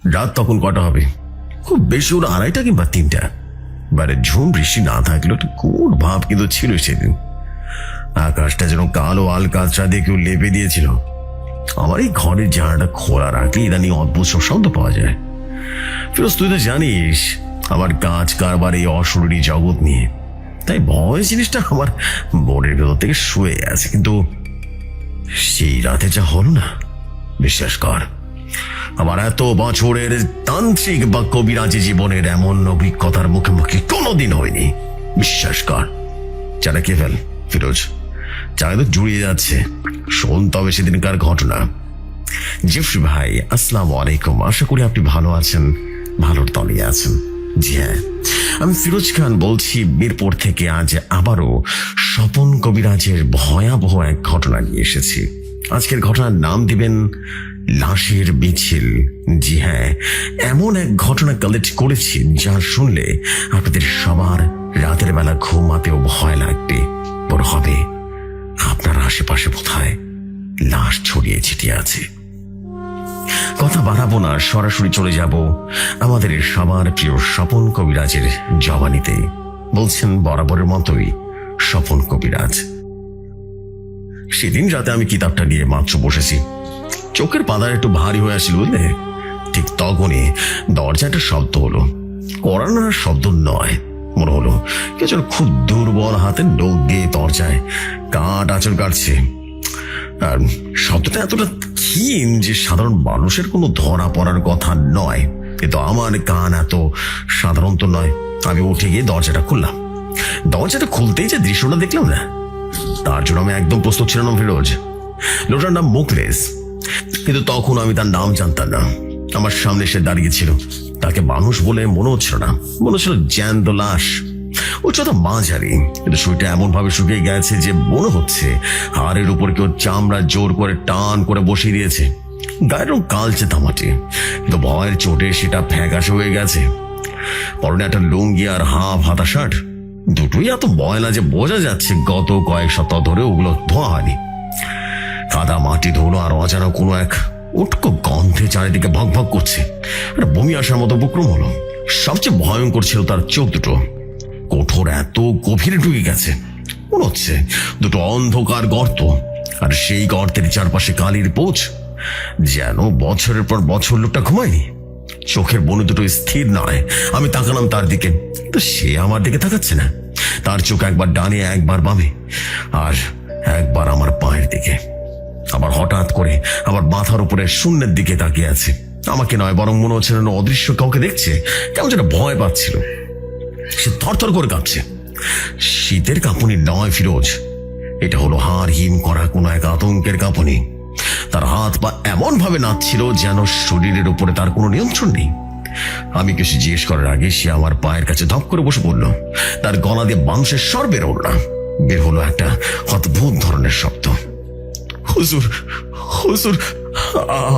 রাত তখন কটা হবে? খুব বেশি ওর 2:30 কিংবা 3টা। বারে ঝুম বৃষ্টি না থাকলেও একটা কোন ভাব কিন্তু ছিল সেদিন। আকাশটা যেন কালো আলকাতরা দিয়ে কেউ লেপে দিয়েছিল। আমার এই ঘরের জানালাটা খোলা রাখলে ইদানিং অদ্ভুত সব শব্দ পাওয়া যায়। ফিরোজ, তুই তো জানিস আমার কাজ কারবার এই অশরীরী জগৎ নিয়ে, তাই ভয় জিনিসটা আমার মনের ভেতর থেকে শুয়ে আছে। কিন্তু সেই রাতে যা হল না, বিশ্বাস কর আমার এত বছরের তান্ত্রিক বা কবিরাজি জীবনের এমন অভিজ্ঞতার মুখোমুখি কোনোদিন হয়নি। বিশ্বাস কর। চাটা কে ফেল ফিরোজ, চাটা তো জুড়িয়ে যাচ্ছে। শোন তবে সেদিনকার ঘটনা। জেফরি ভাই, আসসালামু আলাইকুম। আশা করি আপনি ভালো আছেন, ভালোর তলে আছেন। জি হ্যাঁ, আমি ফিরোজ খান বলছি মিরপুর থেকে। আজ আবারও স্বপন কবিরাজের ভয়াবহ এক ঘটনা নিয়ে এসেছি। আজকের ঘটনার নাম দিবেন লাশের মিছিল। জি হ্যাঁ, এমন এক ঘটনা কালেক্ট করেছি যা শুনলে আপনাদের সবার রাতের বেলা ঘুমাতেও ভয় লাগবে। বড় হবে আপনার আশেপাশে কোথায় লাশ ছড়িয়ে ছিটিয়ে আছে। কথা বাড়াবো না, সরাসরি চলে যাব আমাদের সবার প্রিয় স্বপন কবিরাজের জবানিতে। বলছেন বরাবরের মতোই স্বপন কবিরাজ। সেদিন রাতে আমি কিতাবটা নিয়ে মাত্র বসেছি, চোখের পাতা একটু ভারী হয়ে আসছিল বুঝলে। ঠিক তখনই দরজা একটা শব্দ হলো। করানোর শব্দ নয়, মনে হলো কেউ যেন খুব দুর্বল হাতে নখ দিয়ে দরজায় কাঠ আঁচড় কাটছে। আর শব্দটা এতটা ক্ষীণ যে সাধারণ মানুষের কোনো ধরা পড়ার কথা নয়, কিন্তু আমার কান এত সাধারণ তো নয়। আমি উঠে গিয়ে দরজাটা খুললাম। দরজাটা খুলতেই যে দৃশ্যটা দেখলাম না, তার জন্য আমি একদম প্রস্তুত ছিলাম না ফিরোজ। লোকটার নাম মুখলেস, কিন্তু তখন আমি তার নাম জানতাম না। আমার সামনে সে দাঁড়িয়েছিল, তাকে মানুষ বলে মনে হচ্ছিল না, মনে হচ্ছিল জ্যান্ত লাশ। উচ্চতা মাঝারি, কিন্তু শরীরটা এমন ভাবে শুকিয়ে গেছে যে মনে হচ্ছে হাড়ের উপর কেউ চামড়া জোর করে টান করে বসিয়ে দিয়েছে। গায়ের রং কালচে তামাটে, কিন্তু ভয়ের চোটে সেটা ফ্যাকাশে হয়ে গেছে। পরনে একটা লুঙ্গি আর হাফ হাতা শার্ট, দুটোই এত ময়লা যে বোঝা যাচ্ছে গত কয়েক সপ্তাহ ধরে ওগুলো ধোয়া হয়নি। কাদা মাটি ধুলো আর অজানা কোনো এক উটকো গন্ধে চারিদিকে ভক ভক করছে। একটা বমি আসার মতো উপক্রম হলো। সবচেয়ে ভয়ঙ্কর ছিল তার চোখ দুটো, কঠোর এত গভীরে ঢুকে গেছে, মনে হচ্ছে দুটো অন্ধকার গর্ত, আর সেই গর্তের চারপাশে কালির পোচ। যেন বছরের পর বছর লোকটা ঘুমায়নি। চোখের বনে দুটো স্থির নয়। আমি তাকালাম তার দিকে, তো সে আমার দিকে তাকাচ্ছে না। তার চোখ একবার ডানে একবার বামে, আর একবার আমার পায়ের দিকে। আবার হঠাৎ করে আমার মাথার উপরে শূন্যের দিকে তাকিয়ে আছে। আমাকে নয়, বরং মনে হচ্ছে যেন অদৃশ্য কাউকে দেখছে। কেমন যেন ভয় পাচ্ছিল। সে থরথর করে কাঁপছে। শীতের কাঁপুনি নয় ফিরোজ, এটা হলো হাড় হিম করা কোনো এক আতঙ্কের কাঁপুনি। তার হাত পা এমন ভাবে নাচছিল যেন শরীরের উপরে তার কোনো নিয়ন্ত্রণ নেই। আমি কিছু জিজ্ঞেস করার আগে সে আমার পায়ের কাছে ধপ করে বসে পড়ল। তার গলা দিয়ে মানুষের স্বর বের হলো না, বের হলো একটা অদ্ভুত ধরনের শব্দ। হুজুর, হুজুর,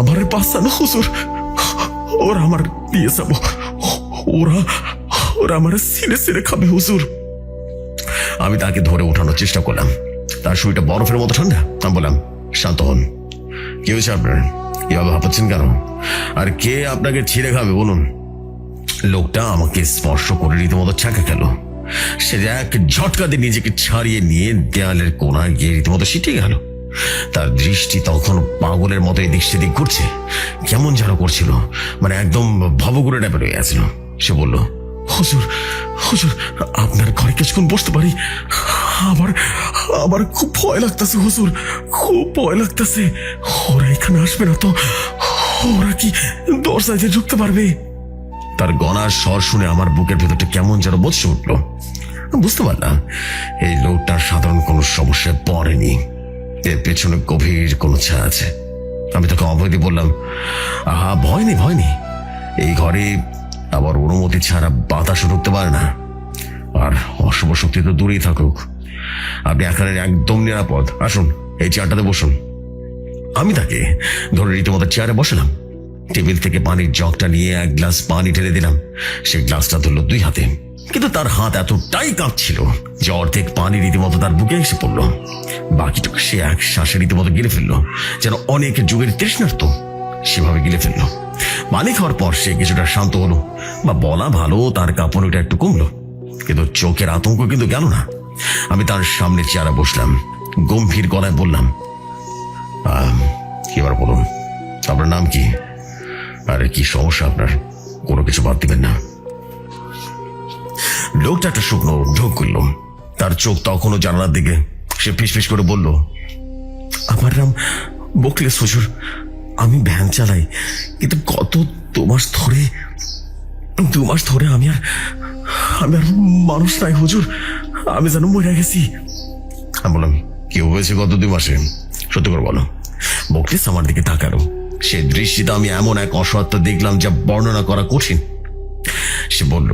আমার বাঁচানো হুজুর, ওরা আমার দিয়ে যাব, ওরা ওরা আমার সিনে সিনে খাবে হুজুর। আমি তাকে ধরে ওঠানোর চেষ্টা করলাম। তার শরীরটা বরফের মতো ঠান্ডা। আমি বললাম, শান্ত হন। কি হয়েছে আপনার? এভাবে হাঁপাচ্ছেন কেন? আর কে আপনাকে ছিঁড়ে খাবে বলুন? লোকটা আমাকে স্পর্শ করে রীতিমতো ছাঁকা খেল। সে এক ঝটকা দিয়ে নিজেকে ছাড়িয়ে নিয়ে দেয়ালের কোনায় গিয়ে রীতিমতো সিটিয়ে গেল। তার দৃষ্টি তখন পাগলের মতো এদিক সেদিক ঘুরছে, কেমন যেন করছিল, মানে একদম ভবঘুরে টাইপের হয়ে গেছিল। সে বলল, হুজুর, হুজুর, আপনার ঘরে কিছুক্ষণ বসতে পারি? আমার আমার খুব ভয় লাগতেছে হুজুর, খুব ভয় লাগতেছে। ওরা এখানে আসবে না তো? ওরা কি দরজায় যে ঢুকতে পারবে? তার গলার স্বর শুনে আমার বুকের ভেতরটা কেমন যেন বসে উঠল। বুঝতে পারলাম এই লোকটার সাধারণ কোনো সমস্যায় পড়েনি, এর পেছনে গভীর কোনো ছায়া আছে। আমি তাকে অভয় দিয়ে বললাম, আহা, ভয় নেই, ভয় নেই। এই ঘরে আবার অনুমতি ছাড়া বাতাসও ঢুকতে পারে না, আর অশুভ শক্তি তো দূরেই থাকুক। আপনি এখানে একদম নিরাপদ। আসুন, এই চেয়ারটাতে বসুন। আমি তাকে ধরে রীতিমতো চেয়ারে বসালাম। টেবিল থেকে পানির জগটা নিয়ে এক গ্লাস পানি ঢেলে দিলাম। সে গ্লাসটা ধরল 2 হাতে, কিন্তু তার হাত এতটাই কাঁপছিল যে অর্ধেক পানি রীতিমতো তার বুকে এসে পড়ল। বাকিটুকু সে এক শ্বাসে রীতিমতো গিলে ফেললো, যেন অনেক যুগের তৃষ্ণার্ত সেভাবে গিলে ফেললো। পানি খাওয়ার পর সে কিছুটা শান্ত হলো, বা বলা ভালো তার কাঁপুনিটা একটু কমলো, কিন্তু চোখের আতঙ্ক কিন্তু গেল না। আমি তার সামনে চেয়ারে বসলাম, গম্ভীর গলায় বললাম, এবার বলুন আপনার নাম কি, আর কি সমস্যা আপনার, কোনো কিছু বাদ দিবেন না। লোকটা একটা শুকনো ঢোক করল, তার চোখ তখনও জানালার দিকে। সে ফিসফিস করে বলল, আমার নাম মোকলেস হুজুর, আমি ভ্যান চালাই, কিন্তু গত 2 মাস ধরে আমি আর মানুষ নাই হুজুর, আমি যেন মরে গেছি। আমি বললাম, কি হয়েছে গত 2 মাসে, সত্যি করে বলো। মোকলেস আমার দিকে তাকালো, সে দৃষ্টিতে আমি এমন এক অসহায়তা দেখলাম যা বর্ণনা করা কঠিন। সে বলল,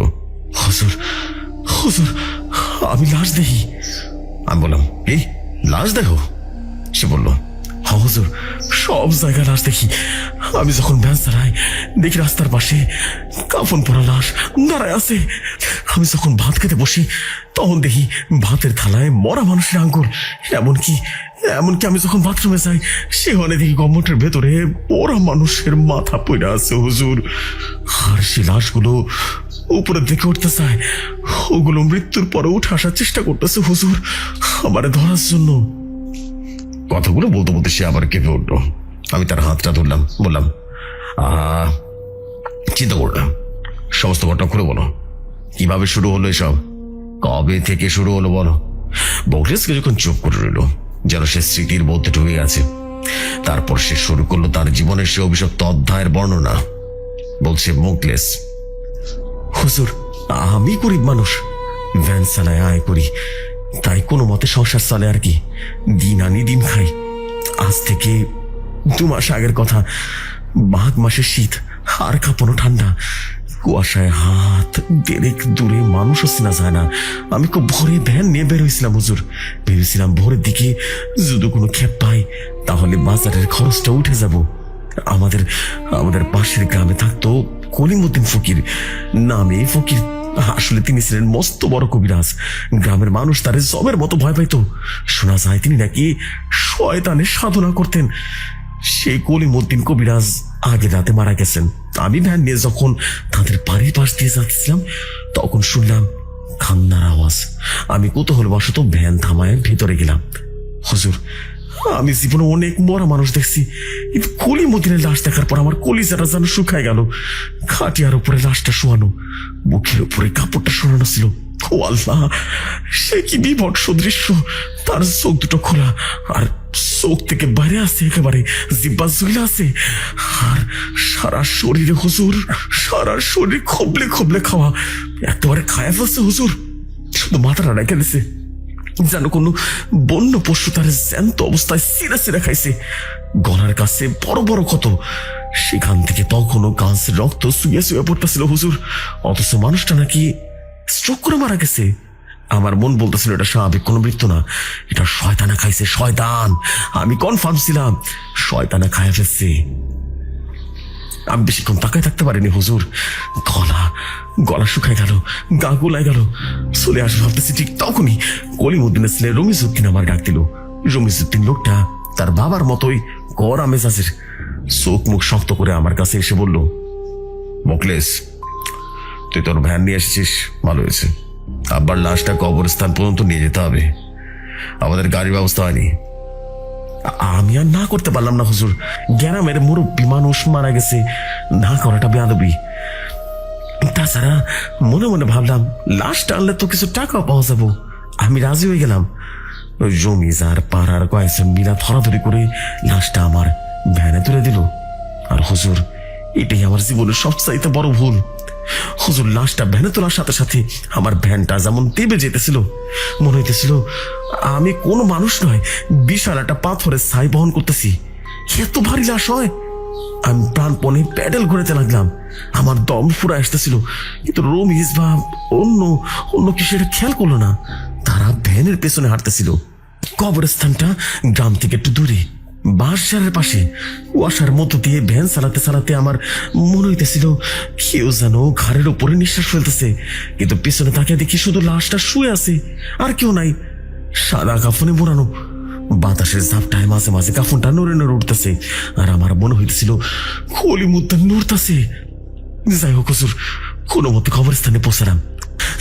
হুজুর হুজুর, আমি লাশ দেখি। আমি বললাম, এই লাশ দেখো? সে বলল, হ্যাঁ হুজুর, সব জায়গায় লাশ দেখি। আমি যখন ভ্যান চালাই দেখি রাস্তার পাশে কাফন পরা লাশ দাঁড়ায় আছে। আমি যখন ভাত খেতে বসি তখন দেখি ভাতের থালায় মরা মানুষের আঙ্গুল। এমনকি আমি যখন বাথরুমে যাই সেখানে দেখি গম্বুটের ভেতরে পোড়া মানুষের মাথা পড়ে আছে হুজুর। আর সে লাশগুলো উপরের দিকে উঠতে চায়, ওগুলো মৃত্যুর পরে উঠে আসার চেষ্টা করতেছে হুজুর আমারে ধরার জন্য। কথাগুলো বলতে বলতে সে আবার কেঁপে উঠল। আমি তার হাতটা ধরলাম, বললাম, চিন্তা করলাম, সমস্ত ঘটনা খুলে বলো, কিভাবে শুরু হলো এসব, কবে থেকে শুরু হলো বলো। মোকলেস কিছুক্ষণ চুপ করে রইল, যেন সে স্মৃতির মধ্যে ঢুকে গেছে। তারপর সে শুরু করলো তার জীবনের সে অভিশপ্ত অধ্যায়ের বর্ণনা। বলছে মোকলেস, হুজুর, আমি গরিব মানুষ, ভ্যান চালায় আয় করি, তাই কোনো মতে সংসার চলে আর কি, দিন আনি দিন খাই। আজ থেকে 2 মাস আগের কথা, মাঘ মাসের শীত, আর কাঁপানো ঠান্ডা, কুয়াশায় হাত দেড়েক দূরে মানুষও চেনা যায় না। আমি খুব ভোরে ভ্যান নিয়ে বেরোইছিলাম হুজুর, ভেবেছিলাম ভোরের দিকে যদি কোনো খেপ পাই তাহলে বাজারের খরচটা উঠে যাব। আমাদের পাশের গ্রামে থাকতো কলিমুদ্দিন ফকির নামে ফকির। আসলে তিনি ছিলেন মস্ত বড় কবিরাজ, গ্রামের মানুষ তারে জবের মতো ভয় পাইত। শোনা যায় তিনি নাকি শয়তানের সাধনা করতেন। সেই কলিমুদ্দিন কবিরাজ আগে রাতে মারা গেছেন। আমি ভ্যান নিয়ে যখন তাদের বাড়ির পাশ দিয়ে যাচ্ছিলাম তখন শুনলাম কান্নার আওয়াজ। আমি কৌতূহলবশত ভ্যান থামায় ভেতরে গেলাম। হুজুর, আমি জীবনে অনেক মরা মানুষ দেখছি, কিন্তু কলিমুদ্দিনের লাশ দেখার পর আমার কলিজাটা যেন শুকায় গেল। খাটিয়ার উপরে লাশটা শোয়ানো, মুখের উপরে কাপড়টা শোনানো ছিল। ও আল্লাহ, সে কি বিভৎস দৃশ্য! তার চোখ দুটো খোলা, আর চোখ থেকে বাইরে আছে একেবারে জিব্বা ঝুলে আছে, আর সারা শরীরে হুজুর, সারা শরীর খবলে খবলে খাওয়া, একেবারে খায়া ফেলছে হুজুর। শুধু মাথাটা রেখে দিছে, যেন কোনো বন্য পশু তার জ্যান্ত অবস্থায় সিরা সিরা খাইছে। গলার কাছে বড় বড় ক্ষত, সেখান থেকে তখনও গাছের রক্ত শুয়ে শুয়ে পড়তেছিল হুজুর। অথচ মানুষটা নাকি স্ট্রোক করে মারা গেছে। আমার মন বলতেছিল এটা স্বাভাবিক কোনো মৃত্যু না, এটা শয়তানা খাইছে, শয়তান। আমি কনফার্ম ছিলাম শয়তানা খাইয়া ফেলছে। আমি বেশিক্ষণ তাকায় থাকতে পারিনি হুজুর, গলা শুকায় গেল, গা গোলায় গেল। চলে আসবে ভাবতেছি, ঠিক তখনই কলিমুদ্দিনের ছেলে রমিজউদ্দিন আমার ডাক দিল। রমিজউদ্দিন লোকটা তার বাবার মতোই কড়া মেজাজের, চোখ মুখ শক্ত করে আমার কাছে এসে বলল, মোকলেস, তুই তোর ভ্যান নিয়ে এসেছিস, ভালো হয়েছে। আব্বার লাশটা কবরস্থান পর্যন্ত নিয়ে যেতে হবে, আমাদের গাড়ির ব্যবস্থা হয়নি। আমি আর না করতে পারলাম না হুজুর, গ্রামের মুরব্বী মানুষ মারা গেছে, না করাটা বেয়াদবি। তাছাড়া মনে মনে ভাবলাম লাশটা আনলে তো কিছু টাকাও পাওয়া যাবো। আমি রাজি হয়ে গেলাম। জমিদার পাড়ার কয়েকজন মিলা ধরাধরি করে লাশটা আমার ভ্যানে তুলে দিল। আর হুজুর, এটাই আমার জীবনের সবচাইতে বড় ভুল। হুজুর, লাশটা ভ্যানে তোলার সাথে সাথে আমার ভ্যানটা যেমন দেবে যেতেছিল, মনে হইতেছিল আমি কোনো মানুষ নয়, বিশাল একটা পাথরের ছাই বহন করতেছি। এত ভারী লাশ হয়! আমি প্রাণপণে প্যাডেল ঘুরাতে লাগলাম, আমার দম ফুরা আসতেছিল। কিন্তু রমিজ বা অন্য কি সেটা খেয়াল করলো না। তারা ভ্যানের পেছনে হাঁটতেছিল। কবরস্থানটা গ্রাম থেকে একটু দূরে, বাঁশঝাড়ের পাশে। কুয়াশার মধ্য দিয়ে ভ্যান চালাতে চালাতে আমার মনে হইতেছিল কেউ যেন ঘাড়ের উপরে নিঃশ্বাস ফেলতেছে। কিন্তু পেছনে তাকিয়ে দেখি শুধু লাশটা শুয়ে আছে, আর কেউ নাই। সাদা কাফনে মোড়ানো, বাতাসের ঝাপটায় মাঝে মাঝে কাফনটা নড়ে নড়ে উঠতেছে, আর আমার মনে হইতেছিল কলি মুদ্রা নড়তেছে। যাই হোক হুজুর, কোনো মতে কবরস্থানে পৌঁছালাম।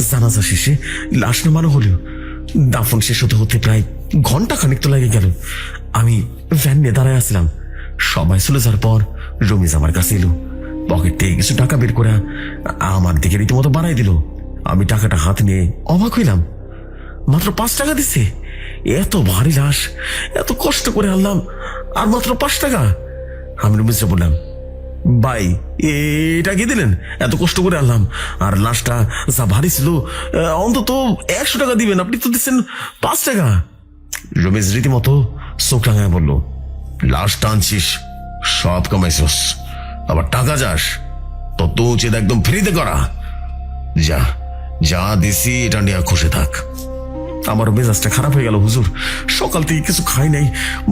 জানাজা শেষে লাশ নামানো হলো। দাফন শেষ হতে হতে প্রায় ঘন্টা খানিক তো লেগে গেল। আমি ভ্যান নিয়ে দাঁড়ায় আসলাম। সবাই চলে যাওয়ার পর রমিজ আমার কাছে এলো। পকেট থেকে কিছু টাকা বের করে আমার দিকে রীতিমতো বাড়াই দিল। আমি টাকাটা হাতে নিয়ে অবাক হইলাম। মাত্র 5 টাকা দিচ্ছে। এত ভারী লাশ, এত কষ্ট করে আনলাম, আর মাত্র 5 টাকা। আমি রমিজকে বললাম, ভাই এটা কি দিলেন? এত কষ্ট করে আনলাম, আর লাশটা যা ভারী ছিল, অন্তত 100 টাকা দিবেন, আপনি তো দিচ্ছেন 5 টাকা। রমেশ রীতিমতো চোখ রাঙায় বলল, লাশ টানছিস, সব কামাইছস, আবার টাকা যাস? তো তো উচিত একদম ফ্রিতে করা। যা যা দিছি এটা নিয়ে খুশি থাক। আমার মেজাজটা খারাপ হয়ে গেল হুজুর। সকাল থেকে কিছু খাই নাই,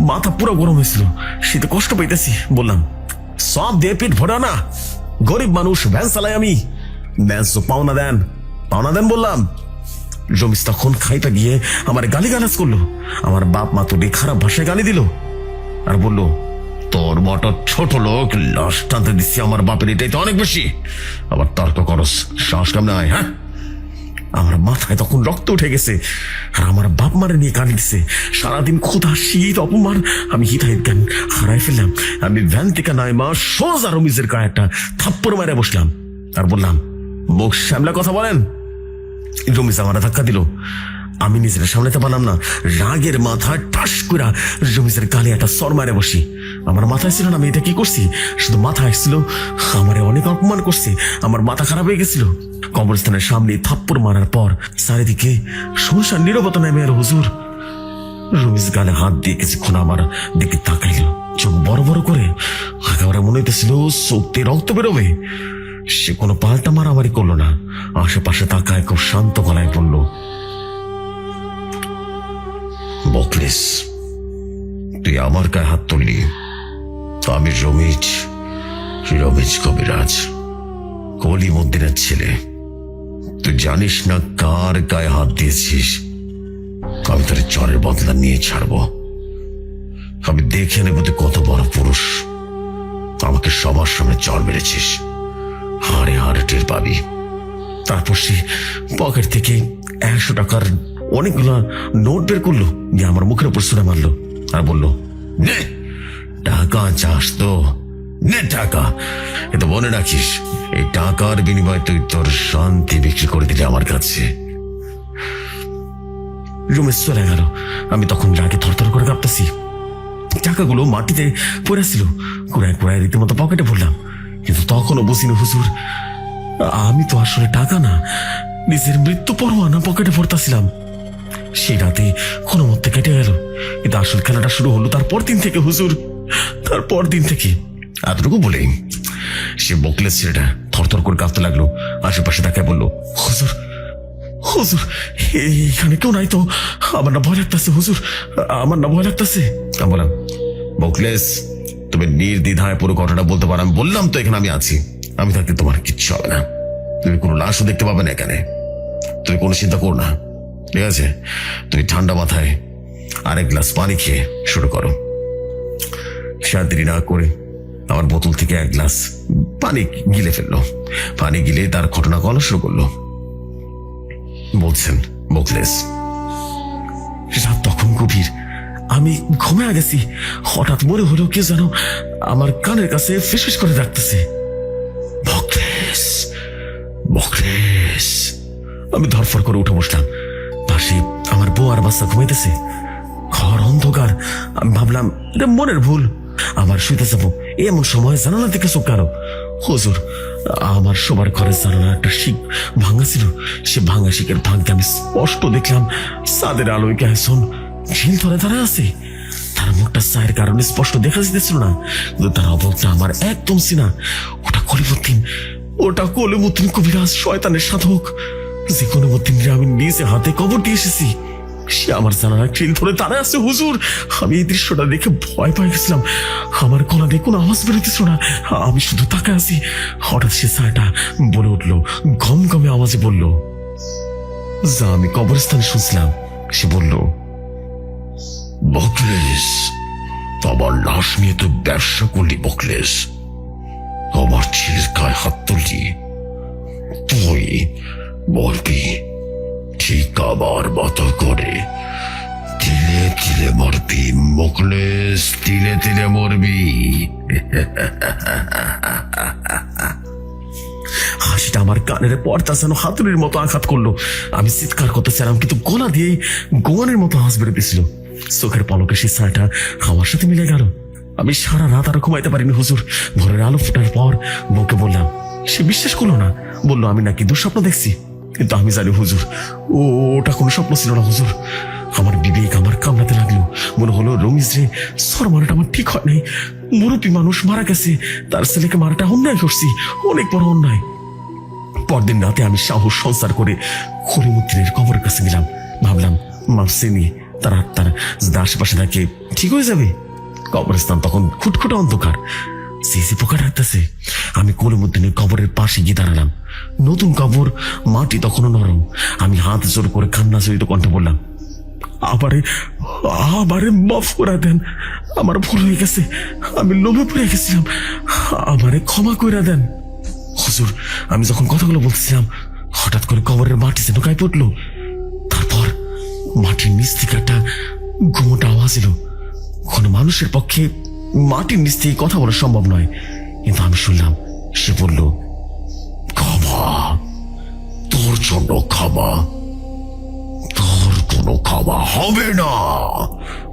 মাথা পুরো গরম হয়েছিল, শীতে কষ্ট পাইতেছি। বললাম, সব দিয়ে পেট ভরা না, গরিব মানুষ, ভ্যান চালাই আমি, ন্যায্য পাওনা দেন, পাওনা দেন বললাম। রমিজ তখন খাইতে গিয়ে আমার গালি গালাজ করলো। আমার বাপ মা তোকে খারাপ ভাষায় গালি দিল, আর বলল, তোর মতো ছোট লোক লাশ টানতে দিচ্ছি আমার বাপের, এটাই তো অনেক বেশি, আবার তর্ক করস, সাহস কেমন হয়? হ্যাঁ, আমার মাথায় তখন রক্ত উঠে গেছে, আর আমার বাপ মারে নিয়ে কাঁদি দিচ্ছে। সারাদিন ক্ষুধা, শীত, অপমান, আমি হিতাহিত জ্ঞান হারাই ফেললাম। আমি ভ্যান থেকে নাই মা সোজা রমিজের গায়ে একটা থাপ্পড় মারে বসলাম, আর বললাম, মুখ সামলা কথা বলেন। রমিজ আমার ধাক্কা দিল। আমি নিজের সামলাতে পারলাম না, রাগের মাথায় ঠাস করে রমিজের গালে একটা সর মারে বসি। আমার মাথায় ছিল না আমি এটা কি করছি, শুধু মাথায় ছিল আমারে অনেক অপমান করছে। আমার মাথা খারাপ হয়ে গেছিল। কবরস্থানের সামনে থাপ্পড় মারার পর চারিদিকে শুনশান নীরবতা নেমে এলো হুজুর। রমিজ গালে হাত দিয়ে কিছুক্ষণ আমার দিকে তাকাইল, চোখ বড় বড় করে, একেবারে মনে হইতেছিল চোখ দিয়ে রক্ত বেরোবে। সে কোনো পাল্টা মারামারি করলো না, আশেপাশে তাকায় খুব শান্ত গলায় বলল, বকলেস, তুই আমার গায়ে হাত তুললি, তো আমি রমিজ, রমিজ কবিরাজ, কলিমুদ্দিনের ছেলে। তুই জানিস না কার গায়ে হাত দিয়েছিস। আমি তোর চরের বদলা নিয়ে ছাড়বো। আমি দেখে নেব তুই কত বড় পুরুষ। আমাকে সবার সামনে চর মেরেছিস, হাড়ে হাড়ে টের পাবি। তারপর সে পকেট থেকে 100 টাকার অনেকগুলো নোট বের করলো, যে আমার মুখের উপর ছুঁড়ে মারলো, আর বললো, নে টাকা চাস তো, নে টাকা। কিন্তু মনে রাখিস, এই টাকার বিনিময়ে তুই তোর শান্তি বিক্রি করে দিলে আমার কাছে। রমেশ চলে গেল। আমি তখন রাগে থরথর করে কাঁপতেছি। টাকাগুলো মাটিতে পড়েছিল, কুড়ায় কুড়ায় রীতিমতো পকেটে ভরলাম। কিন্তু তখনও বুঝিনি হুজুর, আমি তো আসলে টাকা না, নিজের মৃত্যু পরোয়ানা পকেটে ভরতাছিলাম। সেই রাতে কোনো মধ্যে কেটে গেল, কিন্তু আসল খেলাটা শুরু হলো তারপর দিন থেকে হুজুর, তারপর দিন থেকে। এতটুকু বলেই সে বকলেস ছেলেটা থরথর করে কাঁপতে লাগলো। আশেপাশে তাকে বলল, হুজুর, হুজুর, এখানে কেউ নাই তো? আমার না ভয় লাগতেছে হুজুর, আমার না ভয় লাগতেছে। আমি বললাম, বকলেস, তুমি নির্দ্বিধায় পুরো ঘটনা বলতে পারো। আমি বললাম তো এখানে আমি আছি, আমি থাকতে তোমার কিচ্ছু হবে না। তুমি কোনো লাশও দেখতে পাবে না এখানে, তুমি কোনো চিন্তা করো না, ঠিক আছে? তুমি ঠান্ডা মাথায় আরেক গ্লাস পানি খেয়ে শুরু করো। দেরি না করে আমার বোতল থেকে 1 গ্লাস পানি গিলে ফেললো। পানি গিলে তার ঘটনা বলা শুরু করলো। বলছেন, বকলেস, রাত তখন গভীর, আমি ঘুমিয়ে গেছি। হঠাৎ মনে হলো কে যেন আমার কানের কাছে ফিসফিস করে ডাকতেছে, বকলেস, বকলেস। আমি ধরফর করে উঠে বসলাম। পাশে আমার বউ আর বাচ্চা ঘুমাইতেছে। ঘর অন্ধকার। আমি ভাবলাম এটা মনের ভুল, আবার শুইতে যাবো। এমন সময় জানালা থেকে চোখ গেল। হুজুর, আমার শোবার ঘরের জানালা একটা শিক ভাঙা ছিল। সে ভাঙা শিকের ভাঙকে আমি স্পষ্ট দেখলাম চাঁদের আলোয় গায়েছন ঝিল ধরে দাঁড়ায় আছে। তার মুখটা চায়ের কারণে স্পষ্ট দেখা যেতেছিল না, কিন্তু তার অবস্থা আমার একদম চিনা। ওটা কলিমুদ্দিন, ওটা কলিমুদ্দিন কবিরাজ, শয়তানের সাধক, যে কলিমুদ্দিনের আমি নিজে হাতে কবর দিয়ে এসেছি। সে আমার জানালা খিল ধরে দাঁড়ায় আছে হুজুর। আমি এই দৃশ্যটা দেখে ভয় পাই গেছিলাম। আমার গলা দিয়ে কোনো আওয়াজ বেরোতেছিল না, আমি শুধু তাকায় আছি। হঠাৎ সে ছায়াটা বলে উঠলো, গম গমে আওয়াজে বলল, যা আমি কবরস্থানে শুনছিলাম। সে বলল, বকলেস, আমার লাশ নিয়ে তো ব্যবসা করলি বকলেস। আমার ছেলের গায়ে হাত তুললি, তুই মরবি ঠিক আমার মতো করে। তিলে তিলে মরবি বকলেস, তিলে তিলে মরবি। হাসিটা আমার কানের পর্দা যেন হাতুড়ির মতো আঘাত করলো। আমি চিৎকার করতে চাইলাম, কিন্তু গলা দিয়েই গোয়ানের মতো হাঁস বেরোতেছিল। চোখের পলকে সে ছায়াটা হাওয়ার সাথে মিলে গেল। আমি সারা রাত আরো ঘুমাইতে পারিনি হুজুর। ভোরের আলো ফোটার পর বউকে বললাম, সে বিশ্বাস করলো না, বললো আমি নাকি দুঃস্বপ্ন দেখছি। কিন্তু আমি জানি হুজুর, ওটা কোনো স্বপ্ন ছিল না হুজুর। আমার বিবেক আমার কামড়াতে লাগলো। মনে হলো রমিজ রে, সর মারাটা আমার ঠিক হয় নাই। মুরব্বী মানুষ মারা গেছে, তার ছেলেকে মারাটা অন্যায় করছি, অনেক বড় অন্যায়। পরদিন রাতে আমি সাহস সঞ্চার করে খলিমুদ্দিনের কবরের কাছে গেলাম। ভাবলাম মাফসেনি তার আত্মার যদি আশেপাশে থাকে ঠিক হয়ে যাবে। কবরস্থান তখন খুটখুটে অন্ধকার, সিসি পোকা ডাকতেছে। আমি কলিমুদ্দিনের কবরের পাশে গিয়ে দাঁড়ালাম। নতুন কবর, মাটি তখনও নরম। আমি হাত জোর করে কান্না জড়িত কণ্ঠে বললাম, আবারে আবারে মাফ করে দেন, আমার ভুল হয়ে গেছে, আমি লোভে পড়ে গেছিলাম, আমারে ক্ষমা করে দেন হুজুর। আমি যখন কথাগুলো বলছিলাম, হঠাৎ করে কবরের মাটি যেন গায়ে পড়লো। তারপর মাটির নিচ থেকে একটা ঘুমোটা আওয়াজ এলো। কোনো মানুষের পক্ষে মাটির নিচ থেকে কথা বলা সম্ভব নয়, কিন্তু আমি শুনলাম সে বলল, ক্ষমা, তোর জন্য ক্ষমা, তোর কোনো ক্ষমা হবে না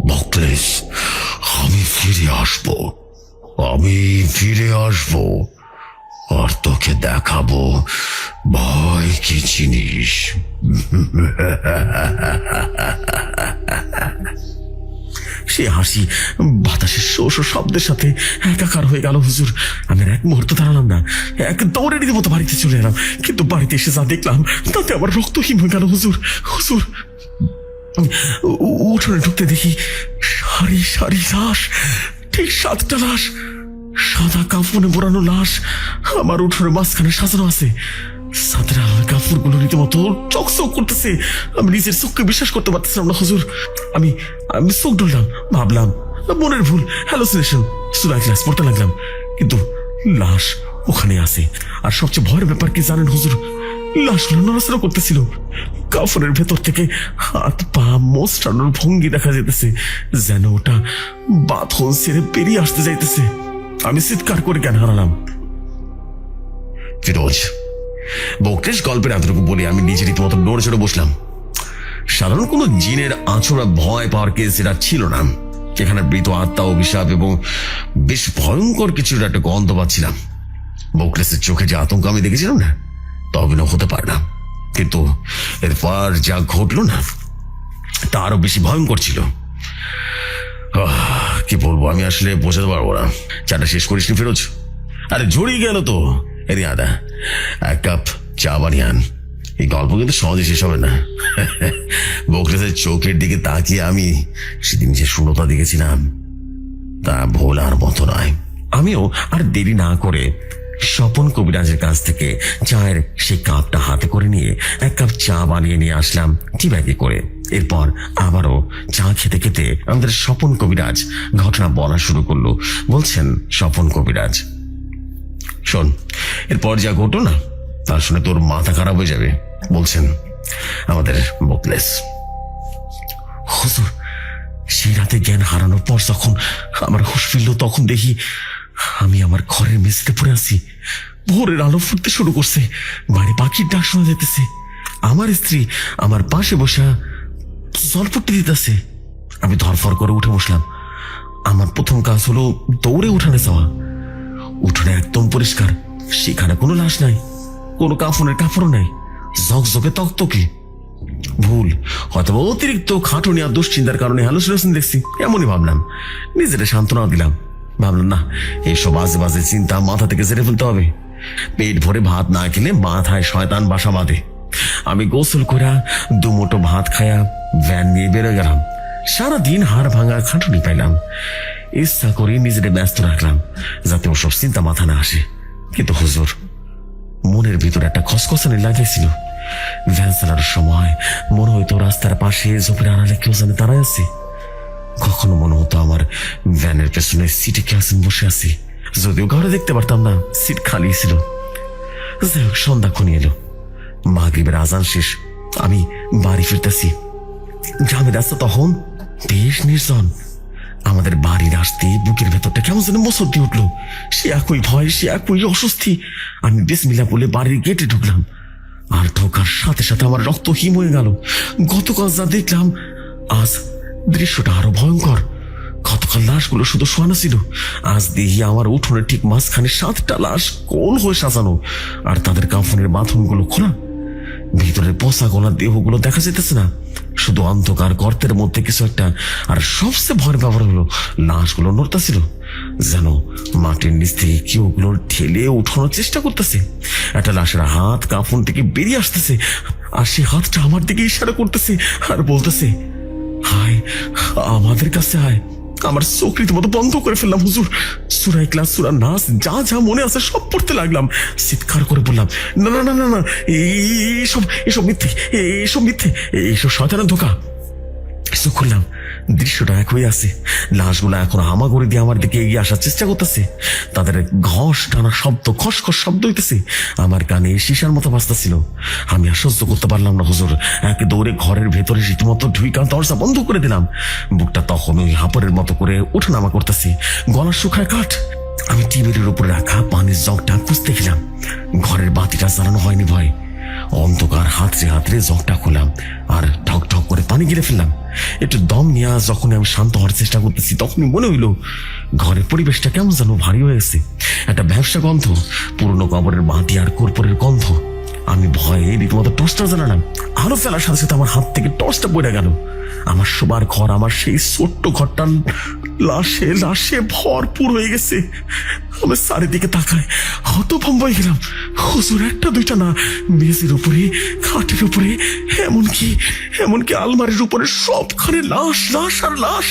বকলেস। আমি ফিরে আসবো, আমি ফিরে আসবো, আর তোকে দেখাবো ভয় কি জিনিস। সে হাসি বাতাসের শো শো শব্দের সাথে একাকার হয়ে গেল হুজুর। আমি আর এক মুহূর্ত দাঁড়ালাম না, এক দৌড়ে রীতিমতো বাড়িতে চলে এলাম। কিন্তু বাড়িতে এসে যা দেখলাম তাতে আমার রক্তহীন হয়ে গেল হুজুর। হুজুর, উঠোনে ঢুকতে দেখি সারি সারি লাশ, ঠিক 7টা লাশ, সাদা কাফনে মোড়ানো লাশ আমার উঠোনের মাঝখানে সাজানো আছে। সাদের আলোয় কাপড়গুলো রীতিমতো চকচক করতেছে। আমি নিজের চোখকে বিশ্বাস করতে পারতেছিলাম না হুজুর। আমি আমি চোখ ডুললাম, ভাবলাম মনের ভুল, হ্যালোসিনেশন। সূরা ইখলাস পড়তে লাগলাম, কিন্তু লাশ ওখানে আছে। আর সবচেয়ে ভয়ের ব্যাপার কি জানেন হুজুর? লাশগুলো নড়াচড়া করতেছিল। কাফনের ভেতর থেকে হাত পা মোচড়ানোর ভঙ্গি দেখা যেতেছে, যেন ওটা বাঁধন ছেড়ে বেরিয়ে আসতে যাইতেছে। আমি চিৎকার করে জ্ঞান হারালাম। ফিরোজ, বকলেস গল্পের এতটুকু বলে আমি নিজে রীতিমতো নড়ে চড়ে বসলাম। সাধারণ কোনো জিনের আঁচড়া ভয় পাওয়ার কেস এটা ছিল না। এখানে মৃত আত্মা, অভিশাপ এবং বেশ ভয়ঙ্কর কিছুর একটা গন্ধ পাচ্ছিলাম। বকলেসের চোখে যে আতঙ্ক আমি দেখেছিলাম না, তা অভিনয় হতে পারে না। কিন্তু এরপর যা ঘটলো না, তা আরো বেশি ভয়ঙ্কর ছিল। কি বলবো, আমি আসলে বোঝাতে পারবো না। চাটা শেষ করিস নি ফিরোজ? আরে জড়িয়ে গেল তো। এদি আদা, 1 কাপ চা বানিয়ে আন। এই গল্প কিন্তু সহজে শেষ হবে না। বকলেসের চোখের দিকে তাকিয়ে আমি সেদিন যে শূন্যতা দেখেছিলাম, তা ভোলার মতো নয়। আমিও আর দেরি না করে স্বপন কবিরাজের কাছ থেকে চায়ের সেই কাপটা হাতে করে নিয়ে 1 কাপ চা বানিয়ে নিয়ে আসলাম টি ব্যাগে করে। এরপর আবারও চা খেতে খেতে আমাদের স্বপন কবিরাজ ঘটনা বলা শুরু করলো। বলছেন স্বপন কবিরাজ, শোন, এরপর যা ঘটলো না, তা শুনে তোর মাথা খারাপ হয়ে যাবে। বলছেন আমাদের বকলেস। হুজুর, সেই রাতে জ্ঞান হারানোর পর যখন আমার হুঁশ ফিরল, তখন দেখি আমি আমার ঘরের মেঝেতে পড়ে আছি। ভোরের আলো ফুটতে শুরু করছে, বাড়ি পাখির ডাক শোনা যেতেছে। আমার স্ত্রী আমার পাশে বসা জল পড়তে দিতেছে। আমি ধরফর করে উঠে বসলাম। আমার প্রথম কাজ হলো দৌড়ে উঠানে যাওয়া। উঠোনে একদম পরিষ্কার, সেখানে কোনো লাশ নাই, কোনো কাফনের কাপড়ও নাই, ঝকঝকে তকতকে। ভুল, হয়তো অতিরিক্ত খাটুনি আর দুশ্চিন্তার কারণে হ্যালোসিনেশন দেখছি, এমনই ভাবলাম। নিজেরা সান্ত্বনা দিলাম। ভাবলাম না, এইসব বাজে বাজে চিন্তা মাথা থেকে ঝেড়ে ফেলতে হবে। পেট ভরে ভাত না খেলে মাথায় শয়তান বাসা বাঁধে। আমি গোসল করে 2 মুঠো ভাত খায়া ভ্যান নিয়ে বেরো গেলাম। সারাদিন হাড় ভাঙা খাটুনি পাইলাম। ইচ্ছা করে নিজেদের ব্যস্ত রাখলাম যাতে ওসব চিন্তা মাথা না আসে। কিন্তু হুজুর, মনের ভিতরে একটা খসখসানি লাগিয়েছিল। ভ্যান চালানোর সময় মনে হইতো রাস্তার পাশে ঝোপের আড়ালে কেউ জানে দাঁড়ায় আছে। কখনো মনে হতো আমার ভ্যানের পেছনে সিটে কেয়াসিন বসে আছি, যদিও ঘরে দেখতে পারতাম না, সিট খালি ছিল। যাই হোক, সন্ধ্যাক্ষণ এলো, মাগরিবের আজান শেষ। আমি বাড়ি ফিরতেছি। গ্রামের রাস্তা তখন বেশ নির্জন। আমাদের বাড়ির আসতে বুকের ভেতরটা কেমন যেন মোচড় দিয়ে উঠলো। সে একই ভয়, সে একই অস্বস্তি। আমি বিসমিল্লাহ বলে বাড়ির গেটে ঢুকলাম, আর ঢোকার সাথে সাথে আমার রক্ত হিম হয়ে গেল। গতকাল যা দেখলাম, আজ দৃশ্যটা আরো ভয়ঙ্কর। গতকাল লাশগুলো শুধু শোয়ানো ছিল, আজ দেখি আমার উঠোনের ঠিক মাঝখানে 7টা লাশ গোল হয়ে সাজানো, আর তাদের কাফনের বাঁধনগুলো খোলা। ভিতরের পোষা গোলা দেহগুলো দেখা যেতেছে না, শুধু অন্ধকার গর্তের মধ্যে কিছু একটা। আর সবচেয়ে ভয়ের ব্যাপার হলো, লাশগুলো নড়তেছিল, যেন মাটির নিচ থেকে কেউ ওগুলো ঠেলে উঠানোর চেষ্টা করতেছে। একটা লাশের হাত কাফন থেকে বেরিয়ে আসতেছে, আর সে হাতটা আমার দিকে ইশারা করতেছে আর বলতেছে, হায়, আমাদের কাছে আয়। আমার চোখের মতো বন্ধ করে ফেললাম হুজুর। সূরা ইখলাস, সূরা নাস, যা যা মনে আছে সব পড়তে লাগলাম। চিৎকার করে বললাম, না না না না না, এইসব এসব মিথ্যে, এইসব মিথ্যে, এইসব শয়তানের ধোঁকা। চোখ খুললাম, দৃশ্যটা একই আছে। লাশগুলো এখন হামাগুড়ি দিয়ে আমার দিকে এগিয়ে আসার চেষ্টা করতেছে। তাদের ঘষ টানা শব্দ, খসখস শব্দ হইতেছে, আমার কানে শিশার মতো বাজতেছিল। আমি আর সহ্য করতে পারলাম না হুজুর, এক দৌড়ে ঘরের ভেতরে রীতিমতো ঢুইকা দরজা বন্ধ করে দিলাম। বুকটা তখন ওই হাঁপড়ের মতো করে ওঠানামা করতেছে, গলা শুকায় কাঠ। আমি টেবিলের উপরে রাখা পানির জগটা খুঁজতে গেলাম, ঘরের বাতিটা জ্বালানো হয়নি ভয়। অন্ধকার হাতড়ে হাতড়ে জগটা খুললাম, আর ঠক ঠক করে পানি গিলে ফেললাম। একটু দম নিয়ে যখন আমি শান্ত হওয়ার চেষ্টা করতেছি, তখনই মনে হইল ঘরের পরিবেশটা কেমন যেন ভারী হয়ে গেছে। একটা ব্যবসা গন্ধ, পুরনো কবরের মাটি আর কর্পূরের গন্ধ। আমি ভয়ে রীতিমতো টর্চটা জ্বালালাম। আলো ফেলার সাথে সাথে আমার হাত থেকে টর্চটা পড়ে গেল। আমার শোবার ঘর, আমার সেই ছোট্ট ঘরটা লাশে লাশে ভরপুর হয়ে গেছে। আমি চারিদিকে তাকায় হতভম্ব হয়ে গেলাম। হুজুর, একটা দুইটা না, মেঝের উপরে, খাটের উপরে, এমনকি আলমারির উপরে সবখানে লাশ, লাশ আর লাশ।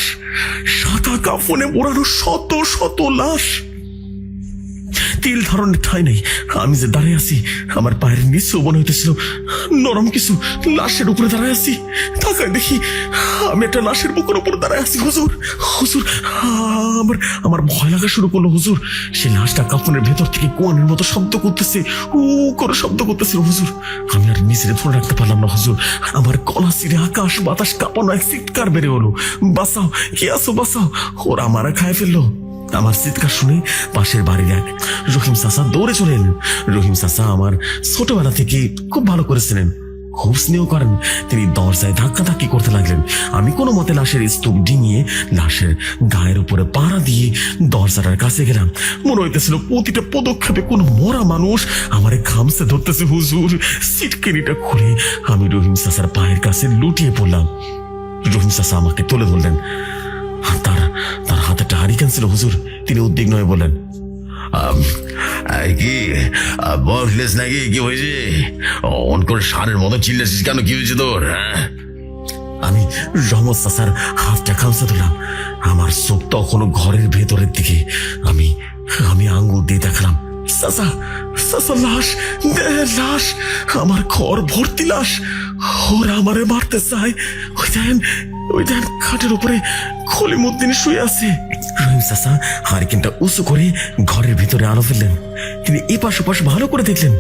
সাদা কাফনে মোড়ানো শত শত লাশ। তিল ধারণের ঠাই নেই। আমি যে দাঁড়িয়ে আছি, আমার পায়ের নিচেও মনে হইতেছিল নরম কিছু। লাশের উপরে দাঁড়ায় আছি, তাকায় দেখি আমি একটা লাশের বুকের উপরে দাঁড়ায় আছি। হুজুর, হুজুর, আমার ভয় লাগা শুরু করলো হুজুর। সে লাশটা কাফনের ভেতর থেকে কোয়ানের মতো শব্দ করতেছে, করে শব্দ করতেছিল হুজুর। আমি আর নিজের ধরে রাখতে পারলাম না হুজুর। আমার গলা ছিঁড়ে আকাশ বাতাস কাঁপানো এক চিৎকার বেড়ে হলো, বাঁচাও, কে আছো, বাঁচাও, ওরা আমারা খায় ফেললো। আমার চিৎকার শুনে পাশের বাড়ির এক রহিম চাচা দৌড়ে চলে এলেন। রহিম চাচা আমার ছোটবেলা থেকে খুব ভালো করেছিলেন, খুব স্নেহ করেন। তিনি দরজায় ধাক্কাধাক্কি করতে লাগলেন। আমি কোনো মতে লাশের স্তূপ ডিঙিয়ে লাশের গায়ের উপরে পাড়া দিয়ে দরজাটার কাছে গেলাম। মনে হইতেছিল প্রতিটা পদক্ষেপে কোনো মরা মানুষ আমারে খামসে ধরতেছে হুজুর। সিটকেরিটা খুলে আমি রহিম চাচার পায়ের কাছে লুটিয়ে পড়লাম। রহিম চাচা আমাকে তুলে ধরলেন। তার হাতে একটা হারিকেন ছিল হুজুর। তিনি উদ্বিগ্ন হয়ে বললেন, কি বসলেস নাকি, কি হয়েছে? অন করে সারের মতো চিল্লাছিস কেন, কি হয়েছে তোর? আমি রহমত চাচার হাতটা খামসে ধরলাম। আমার চোখ তখনও ঘরের ভেতরের দিকে। আমি আঙ্গুল দিয়ে দেখালাম, চাচা, চাচা, লাশ, লাশ, আমার ঘর ভর্তি লাশ। ওরা আমারে মারতে চায়। ওই দেন খাটের উপরে খলিমুদ্দিন শুয়ে আছে। রহিম চাচা হারিকেনটা উঁচু করে ঘরের ভিতরে আলো ফেললেন। তিনি এপাশ ওপাশ ভালো করে দেখলেন,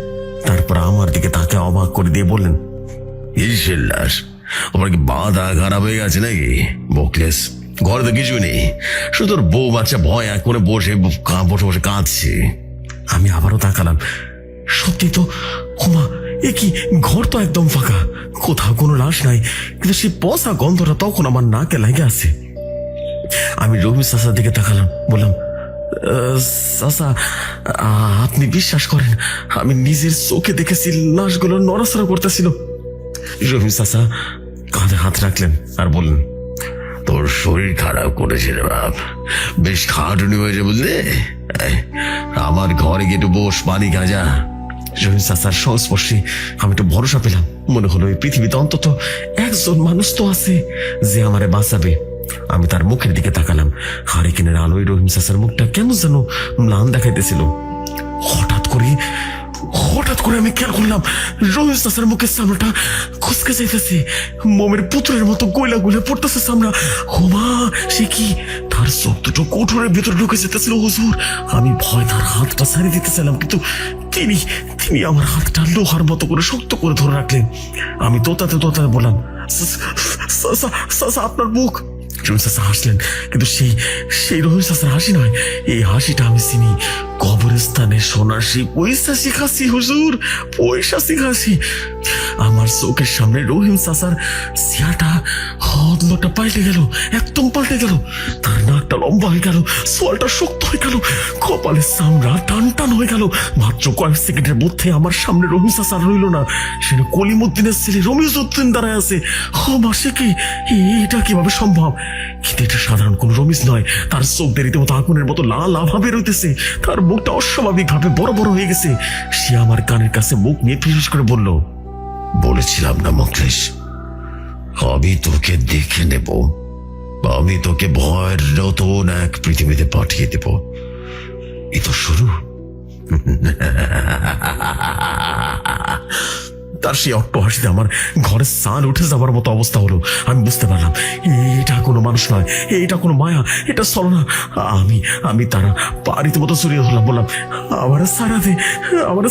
তারপর আমার দিকে তাকে অবাক করে দিয়ে বললেন, কিসের লাশ? আমার কি বাঁধা খারাপ হয়ে গেছে নাকি? বকলেস, ঘরে তো কিছু নেই, শুধু তোর বউ বাচ্চা ভয় এক করে বসে বসে কাঁদছে। আমি আবারও তাকালাম। সত্যি তো, ওমা, এ কি, ঘর তো একদম ফাঁকা, কোথাও কোনো লাশ নাই, কিন্তু সেই পচা গন্ধটা তখন আমার নাকে লাগে আছে। আমি রহিম চাচার দিকে তাকালাম, বললাম, চাচা, আপনি বিশ্বাস করেন, আমি নিজের চোখে দেখেছি লাশগুলো নড়াচড়া করতেছিল। রহিম চাচা কাঁধে হাত রাখলেন আর বললেন, তোর শরীর খারাপ করেছে রে বাপ, বেশ খাটুনি হয়েছে বুঝলে। আমার ঘরে গিয়ে একটু বস, পানি খাজা। রহিম চাচার সংস্পর্শে আমি একটু ভরসা পেলাম। মনে হলো এই পৃথিবীতে অন্তত একজন মানুষ তো আছে যে আমারে বাঁচাবে। আমি তার মুখের দিকে তাকালাম। হারিকেনের আলোয় রহিম চাচার মুখটা কেমন যেন ম্লান দেখাইতেছিল। হঠাৎ করে আমি খেয়াল করলাম রহিম চাচার মুখের সামনেটা খসকে যাইতেছে, মোমের পুতুলের মতো গইলা গইলা পড়তেছে সামনা। হোমা, সে কি? তার চোখ দুটো কোঠরের ভেতরে ঢুকে যেতেছিল হুজুর। আমি ভয় তার হাতটা ছাড়িয়ে দিতে চাইলাম, কিন্তু তিনি তিনি আমার হাতটা লোহার মতো করে শক্ত করে ধরে রাখলেন। আমি তোতাতে বললাম, আপনার মুখ। রহিম চাচা হাসলেন, কিন্তু সেই রহিম চাচার হাসি নয়, এই হাসিটা আমি চিনি। কবরস্থানে সন্ন্যাসী পৈশাচিক হাসি হুজুর, পৈশাচিক হাসি। আমার চোখের সামনে রহিম চাচার চেহারাটা হদলটা পাল্টে গেল, একদম পাল্টে গেল। তার নাকটা লম্বা হয়ে গেল, সোয়ালটা শক্ত হয়ে গেল, কপালের চামড়া টান টান হয়ে গেল। মাত্র কয়েক সেকেন্ডের মধ্যে আমার সামনে রহিম চাচা রইল না, সে কলিমুদ্দিনের ছেলে রমিজউদ্দিন দাঁড়ায় আছে। সে কি? এটা কিভাবে সম্ভব? কিন্তু এটা সাধারণ কোন রমিজ নয়। তার চোখ দেরিতে মতো আগুনের মতো লাল লাভা বেরোইতেছে, তার মুখটা অস্বাভাবিক ভাবে বড় বড় হয়ে গেছে। সে আমার কানের কাছে মুখ নিয়ে ফিস করে বলল, বলেছিলাম না মোখলেস, আমি তোকে দেখে নেব, আমি তোকে ভয়ের নতুন এক পৃথিবীতে পাঠিয়ে দেব। এ তো শুরু। তার সেই অট্ট হাসিতে আমার ঘরে সান উঠে যাবার মতো অবস্থা হলো। আমি বুঝতে পারলাম এটা কোনো মানুষ নয়, এটা কোনো মায়া, এটা ছলনা। আমি তারা পাড়িতে মতো চুরিয়ে ধরলাম, বললাম, আমার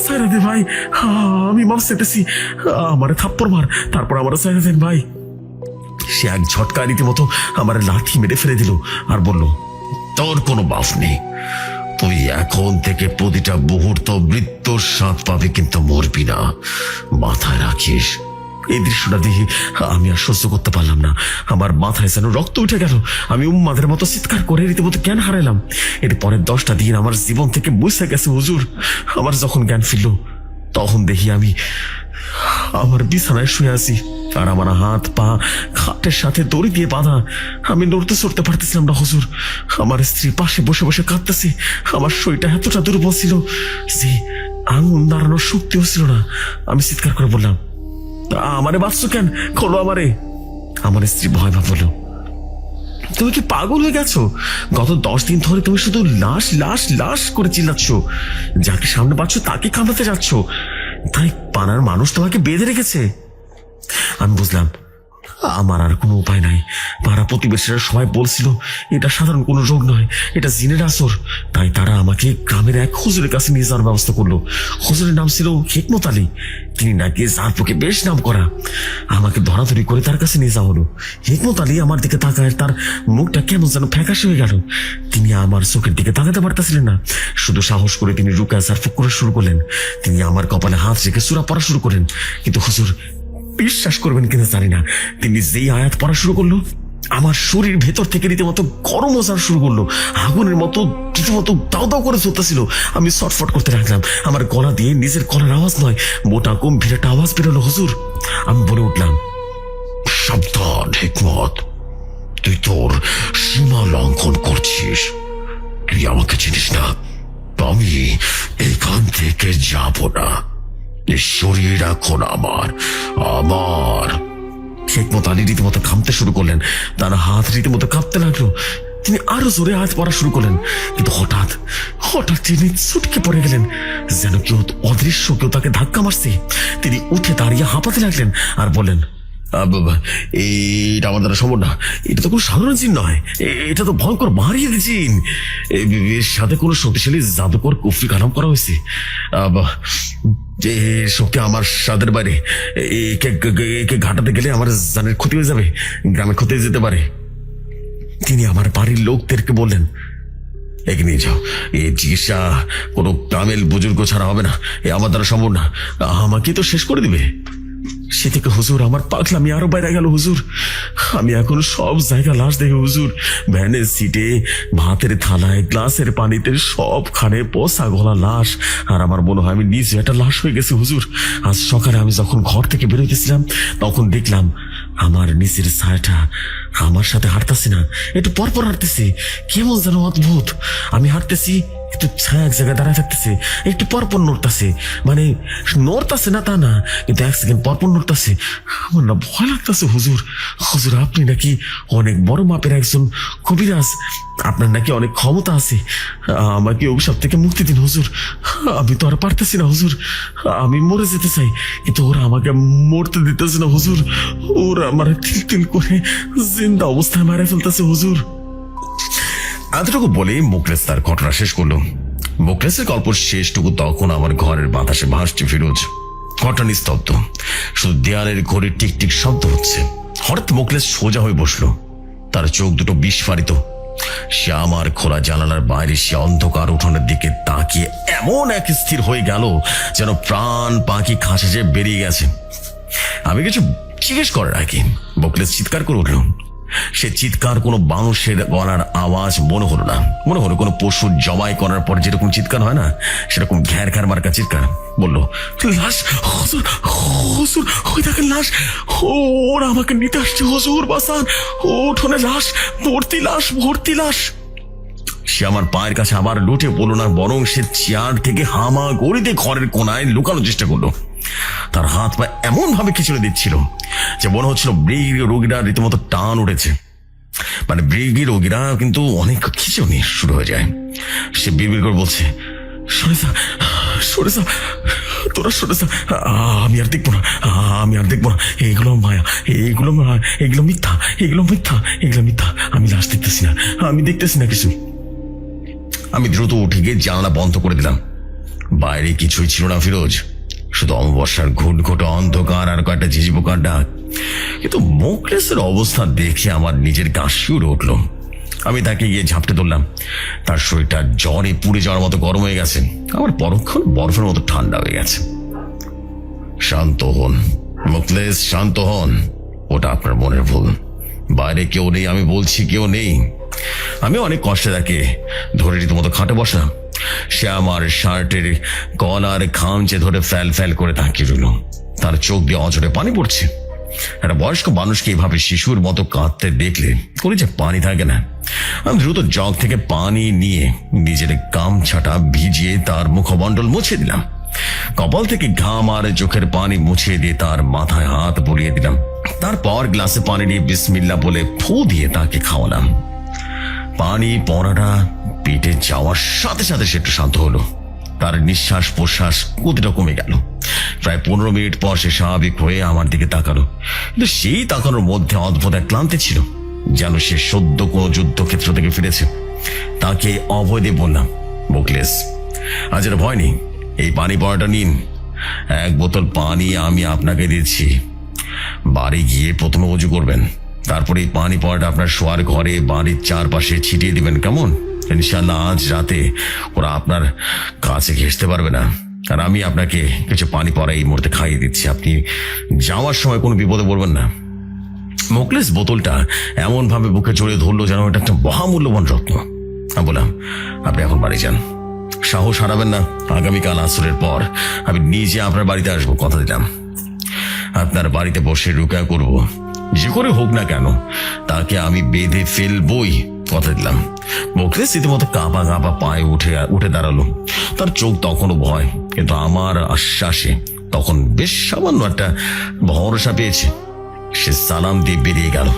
সাইরা দে ভাই, আমি মাপ চেতেছি, আমার থাপ্পড় মার, তারপর আমার সাইরা দেন ভাই। সে এক ঝটকা রীতিমতো আমার লাঠি মেরে ফেলে দিল আর বলল, তোর কোনো বাপ নেই, তুই এখন থেকে প্রতিটা মুহূর্ত মৃত্যুর স্বাদ পাবি, কিন্তু মরবি না, মাথায় রাখিস। এই দৃশ্যটা দেখে আমি আর সহ্য করতে পারলাম না, আমার মাথায় যেন রক্ত উঠে গেল। আমি উম্মাদের মতো চিৎকার করে রীতিমতো জ্ঞান হারাইলাম। এর পরের 10টা দিন আমার জীবন থেকে মুছে গেছে হুজুর। আমার যখন জ্ঞান ফিরল, তখন দেখি আমি আমার বিছানায় শুয়ে আছি, আর আমার হাত পা খাটের সাথে দড়ি দিয়ে বাঁধা। আমি নড়তে চড়তে পারতেছিলাম না হুজুর। আমার স্ত্রী পাশে বসে বসে কাঁদতেছে। আমার শরীরটা এতটা দুর্বল ছিল যে আঙুল নাড়ানোর শক্তিও ছিল না। আমি চিৎকার করে বললাম, আমারে বাঁচছো কেন, খোলো আমারে। আমার স্ত্রী ভয় ভাব বলল, তুমি কি পাগল হয়ে গেছো? গত 10 দিন ধরে তুমি শুধু লাশ লাশ লাশ করে চিল্লাচ্ছ, যাকে সামনে পাচ্ছ তাকে কামড়াতে যাচ্ছ, তাই পাড়ার মানুষ তোমাকে বেঁধে রেখেছে। আমি বুঝলাম আমার আর কোনো উপায় নাই। পাড়া প্রতিবেশীরা সবাই বলছিল এটা সাধারণ কোনো রোগ নয়, এটা জিনের আসর। তাই তারা আমাকে গ্রামের এক হুজুরের কাছে নিয়ে যাওয়ার ব্যবস্থা করলো। হুজুরের নাম ছিল হিকমত আলী, তিনি নাকি জারপুকে বেশ নাম করা। আমাকে ধরাধরি করে তার কাছে নিয়ে যাওয়া হলো। হিকমত আলী আমার দিকে তাকায়, তার মুখটা কেমন যেন ফ্যাকাশে হয়ে গেল। তিনি আমার চোখের দিকে তাকাতে পারতেছিলেন না, শুধু সাহস করে তিনি রুকায়া জারফুক করে শুরু করলেন। তিনি আমার কপালে হাত রেখে সূরা পড়া শুরু করেন। কিন্তু হুজুর, বিশ্বাস করবেন কিনা জানি না, তিনি যেই আয়াত পড়া শুরু করলো, আমার শরীর ভেতর থেকে রীতিমতো গরম হওয়া শুরু করলো, আগুনের মতো রীতিমতো দাও দাও করে চলতেছিল। আমি ছটফট করতে লাগলাম, আমার গলা দিয়ে নিজের গলার আওয়াজ নয়, মোটা গম্ভীর একটা আওয়াজ বেরোলো হুজুর। আমি বলে উঠলাম, সাবধান হিকমত, তুই তোর সীমা লঙ্ঘন করছিস, তুই আমাকে চিনিস না, আমি এখান থেকে যাব না, শরীর এখন আমার। হিকমত আলী রীতিমতো ঘামতে শুরু করলেন, তার হাত রীতিমতো কাঁপতে লাগলো। তিনি আরো জোরে হাত পড়া শুরু করলেন, কিন্তু হঠাৎ তিনি ছুটকে পড়ে গেলেন, যেন কেউ অদৃশ্য কেউ তাকে ধাক্কা মারছে। তিনি উঠে দাঁড়িয়ে হাঁপাতে লাগলেন আর বললেন, এটা আমার দ্বারা সম্ভব না, এটা তো কোনো সাধারণ জিন নয়, এটা তো ভয়ঙ্কর মারিয়ে জিন, এর সাথে কোনো শক্তিশালী জাদুকর কুফরি কালাম করা হয়েছে। যে শক্তি আমার স্বাদের বাইরে, একে ঘাটাতে গেলে আমার জানের ক্ষতি হয়ে যাবে, গ্রামে ক্ষতি হয়ে যেতে পারে। তিনি আমার বাড়ির লোকদেরকে বললেন, একে নিয়ে যাও, এই চিকিৎসা কোনো কামেল বুজুর্গ ছাড়া হবে না, এ আমার দ্বারা সম্ভব না, আমাকে তো শেষ করে দিবে। সে থেকে হুজুর আমার পাগলামি আরো বাইরে গেল হুজুর। আমি এখন সব জায়গা লাশ দেখি হুজুর, ভ্যানের সিটে, ভাতের থালায়, গ্লাসের পানিতে, সবখানে পচা গলা লাশ। আর আমার মনে হয় আমি নিজে একটা লাশ হয়ে গেছি হুজুর। আজ সকালে আমি যখন ঘর থেকে বেরোতেছিলাম, তখন দেখলাম আমার নিচের ছায়াটা আমার সাথে হাঁটতেছি না, একটু পরপর হাঁটতেছি, কেমন যেন অদ্ভুত। আমি হাঁটতেছি, একটু ছায়া এক জায়গায় দাঁড়ায় থাকতেছে, একটু পরপর নড়তাছে, মানে নড়তাছে না তা না, কিন্তু এক সেকেন্ড পরপর নড়তাছে। আমার না ভয় লাগতেছে হুজুর। হুজুর আপনি নাকি অনেক বড় মাপের একজন কবিরাজ, আপনার নাকি অনেক ক্ষমতা আছে, আমাকে অভিশাপ থেকে মুক্তি দিন হুজুর। আমি তো আর পারতেছি না হুজুর, আমি মরে যেতে চাই, কিন্তু ওরা আমাকে মরতে দিতেছে না হুজুর। ওরা আমার তিল তিল করে জিন্দা অবস্থায় মারা ফেলতেছে হুজুর। এতটুকু বলে মুখলেস তার ঘটনা শেষ করলো। মুখলেসের গল্প শেষটুকু তখন আমার ঘরের বাতাসে ভাসছে ফিরোজ। ঘটনা নিস্তব্ধ, শুধু দেয়ালের ঘড়ির টিক টিক শব্দ হচ্ছে। হঠাৎ মুখলেস সোজা হয়ে বসলো, তার চোখ দুটো বিস্ফারিত। সে আমার খোলা জানালার বাইরে সে অন্ধকার উঠোনের দিকে তাকিয়ে এমন এক স্থির হয়ে গেল যেন প্রাণ পাখি খাঁচা যে বেরিয়ে গেছে। আমি কিছু জিজ্ঞেস করার আগে মুখলেস চিৎকার করে উঠল। সে চিৎকার কোনো মানুষের গলার আওয়াজ মনে হলো না, মনে হলো কোনো পশু জবাই করার পর যেরকম চিৎকার হয় না, সেরকম ঘ্যার ঘ্যার মার্কা চিৎকার। বলল, লাশ হুজুর, হুজুর ওই দেখেন লাশ, ওরা আমাকে নিতে আসছে হুজুর, বাঁচান, উঠোনে লাশ ভর্তি, লাশ ভর্তি লাশ। সে আমার পায়ের কাছে আবার লুটে পড়লো না, বরং সে চেয়ার থেকে হামা গড়িতে ঘরের কোনায় লুকানোর চেষ্টা করলো। তার হাত পা এমন ভাবে খিচুড়ে দিচ্ছিল যে মনে হচ্ছিল ব্রিগি রোগীরা রীতিমতো টান উঠেছে। মানে ব্রিগি রোগীরা কিন্তু অনেক খিচুনি শুরু হয়ে যায়। সে বিড়বিড় করে বলছে, সরেসা সরেসা, তোরা সরেসা, আমি আর দেখবো না, আমি আর দেখবো না, এইগুলো মায়া, এইগুলো মায়া, এগুলো মিথ্যা, এগুলো মিথ্যা, এগুলো মিথ্যা, আমি লাশ দেখতেছি না, আমি দেখতেছি না কিছু। আমি দ্রুত উঠে গিয়ে জানালা বন্ধ করে দিলাম। বাইরে কিছুই ছিল না ফিরোজ, শুধু অমাবস্যার ঘুটঘুটে অন্ধকার আর কয়েকটা ঝিঝি পোকার ডাক। কিন্তু মুখলেসের অবস্থা দেখে আমার নিজের গা শিউরে উঠল। আমি তাকে গিয়ে ঝাপটে ধরলাম। তার শরীরটা জ্বরে পুড়ে যাওয়ার মতো গরম হয়ে গেছে, আমার পরক্ষণ বরফের মতো ঠান্ডা হয়ে গেছে। শান্ত হন মুখলেস, শান্ত হন, ওটা আপনার মনের ভুল। বাইরে কেউ নেই, আমি বলছি কেউ নেই। আমি অনেক কষ্টে তাকে ধরে রীতিমতো খাটে বসা। সে আমার শার্টের কলার খামচে ধরে ফ্যাল ফ্যাল করে তাকিয়ে রইল। তার চোখ দিয়ে অঝরে পানি পড়ছে। একটা বয়স্ক মানুষকে এইভাবে শিশুর মতো কাঁদতে দেখলে করে যে পানি থাকে না। আমি দ্রুত জগ থেকে পানি নিয়ে নিজের গামছাটা ভিজিয়ে তার মুখমণ্ডল মুছে দিলাম। কপাল থেকে ঘাম আর চোখের পানি মুছিয়ে দিয়ে তার মাথায় হাত বুলিয়ে দিলাম। তারপর গ্লাসে পানি নিয়ে বিসমিল্লাহ বলে ফু দিয়ে তাকে খাওয়ালাম। পানি পড়াটা পেটে যাওয়ার সাথে সাথে সে একটু শান্ত হলো। তার নিঃশ্বাস প্রশ্বাস গতিটা কমে গেল। প্রায় 15 মিনিট পর সে স্বাভাবিক হয়ে আমার দিকে তাকালো, কিন্তু সেই তাকানোর মধ্যে অদ্ভুত এক ক্লান্তি ছিল, যেন সে সদ্য কোনো যুদ্ধক্ষেত্র থেকে ফিরেছে। তাকে অভয় দিয়ে বললাম, মুখলেস আজ আর ভয় নেই, এই পানি পড়াটা নিন। 1 বোতল পানি আমি আপনাকে দিচ্ছি। বাড়ি গিয়ে প্রথমে অজু করবেন, তারপরে এই পানি পড়াটা আপনার শোয়ার ঘরে বাড়ির চারপাশে ছিটিয়ে দিবেন, কেমন? ইনশাল্লাহ আজ রাতে ওরা আপনার কাছে ঘেঁষতে পারবে না। আর আমি আপনাকে কিছু পানি পড়া এই মুহূর্তে খাইয়ে দিচ্ছি, আপনি যাওয়ার সময় কোনো বিপদে পড়বেন না। মুখলেস বোতলটা এমন ভাবে বুকে জড়িয়ে ধরলো যেন এটা একটা মহামূল্যবান রত্ন। আমি বললাম, আপনি এখন বাড়ি যান, সাহস হারাবেন না। আগামীকাল আসরের পর আমি নিজে আপনার বাড়িতে আসবো, কথা দিলাম। আপনার বাড়িতে বসে রুকা করব, যে করে হোক না কেন তাকে আমি বেঁধে ফেলবই, কথা দিলাম। মুখলেস রীতিমতো কাঁপা কাঁপা পায়ে উঠে দাঁড়ালো। তার চোখ তখনও ভয়, কিন্তু আমার আশ্বাসে তখন বেশ সামান্য একটা ভরসা পেয়েছে। সে সালাম দিয়ে বেরিয়ে গেল।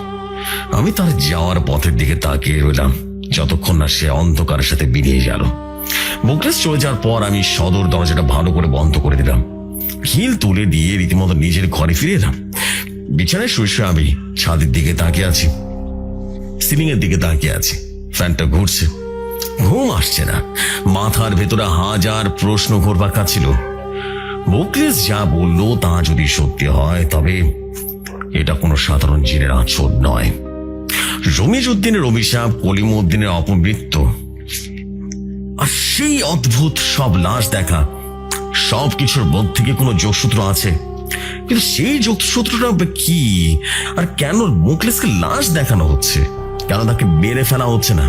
আমি তার যাওয়ার পথের দিকে তাকিয়ে রইলাম যতক্ষণ না সে অন্ধকারের সাথে বেরিয়ে গেল। মুখলেস চলে যাওয়ার পর আমি সদর দরজাটা ভালো করে বন্ধ করে দিলাম। হিল তুলে দিয়ে রীতিমতো নিজের ঘরে ফিরে এলাম। বিছানায় শুয়ে আমি ছাদের দিকে তাকিয়ে আছি, সিলিং এর দিকে তাকিয়ে আছি। ফ্যানটা ঘুরছে, ঘুম আসছে না। মাথার ভেতরে হাজার প্রশ্ন ঘুরবার কাছিল। মুখলেস যা বললো তা যদি সত্যি হয়, তবে এটা কোনো সাধারণ জিনের আঁচড় নয়। রমিজউদ্দিনের অভিশাপ, কলিমউদ্দিনের অপমৃত্যু, আর সেই অদ্ভুত সব লাশ দেখা, সবকিছুর মধ্যে থেকে কোনো যোগসূত্র আছে। কিন্তু সেই যোগসূত্রটা কি আর কেন মুখলেসকে লাশ দেখানো হচ্ছে? কেন তাকে মেরে ফেলা হচ্ছে না?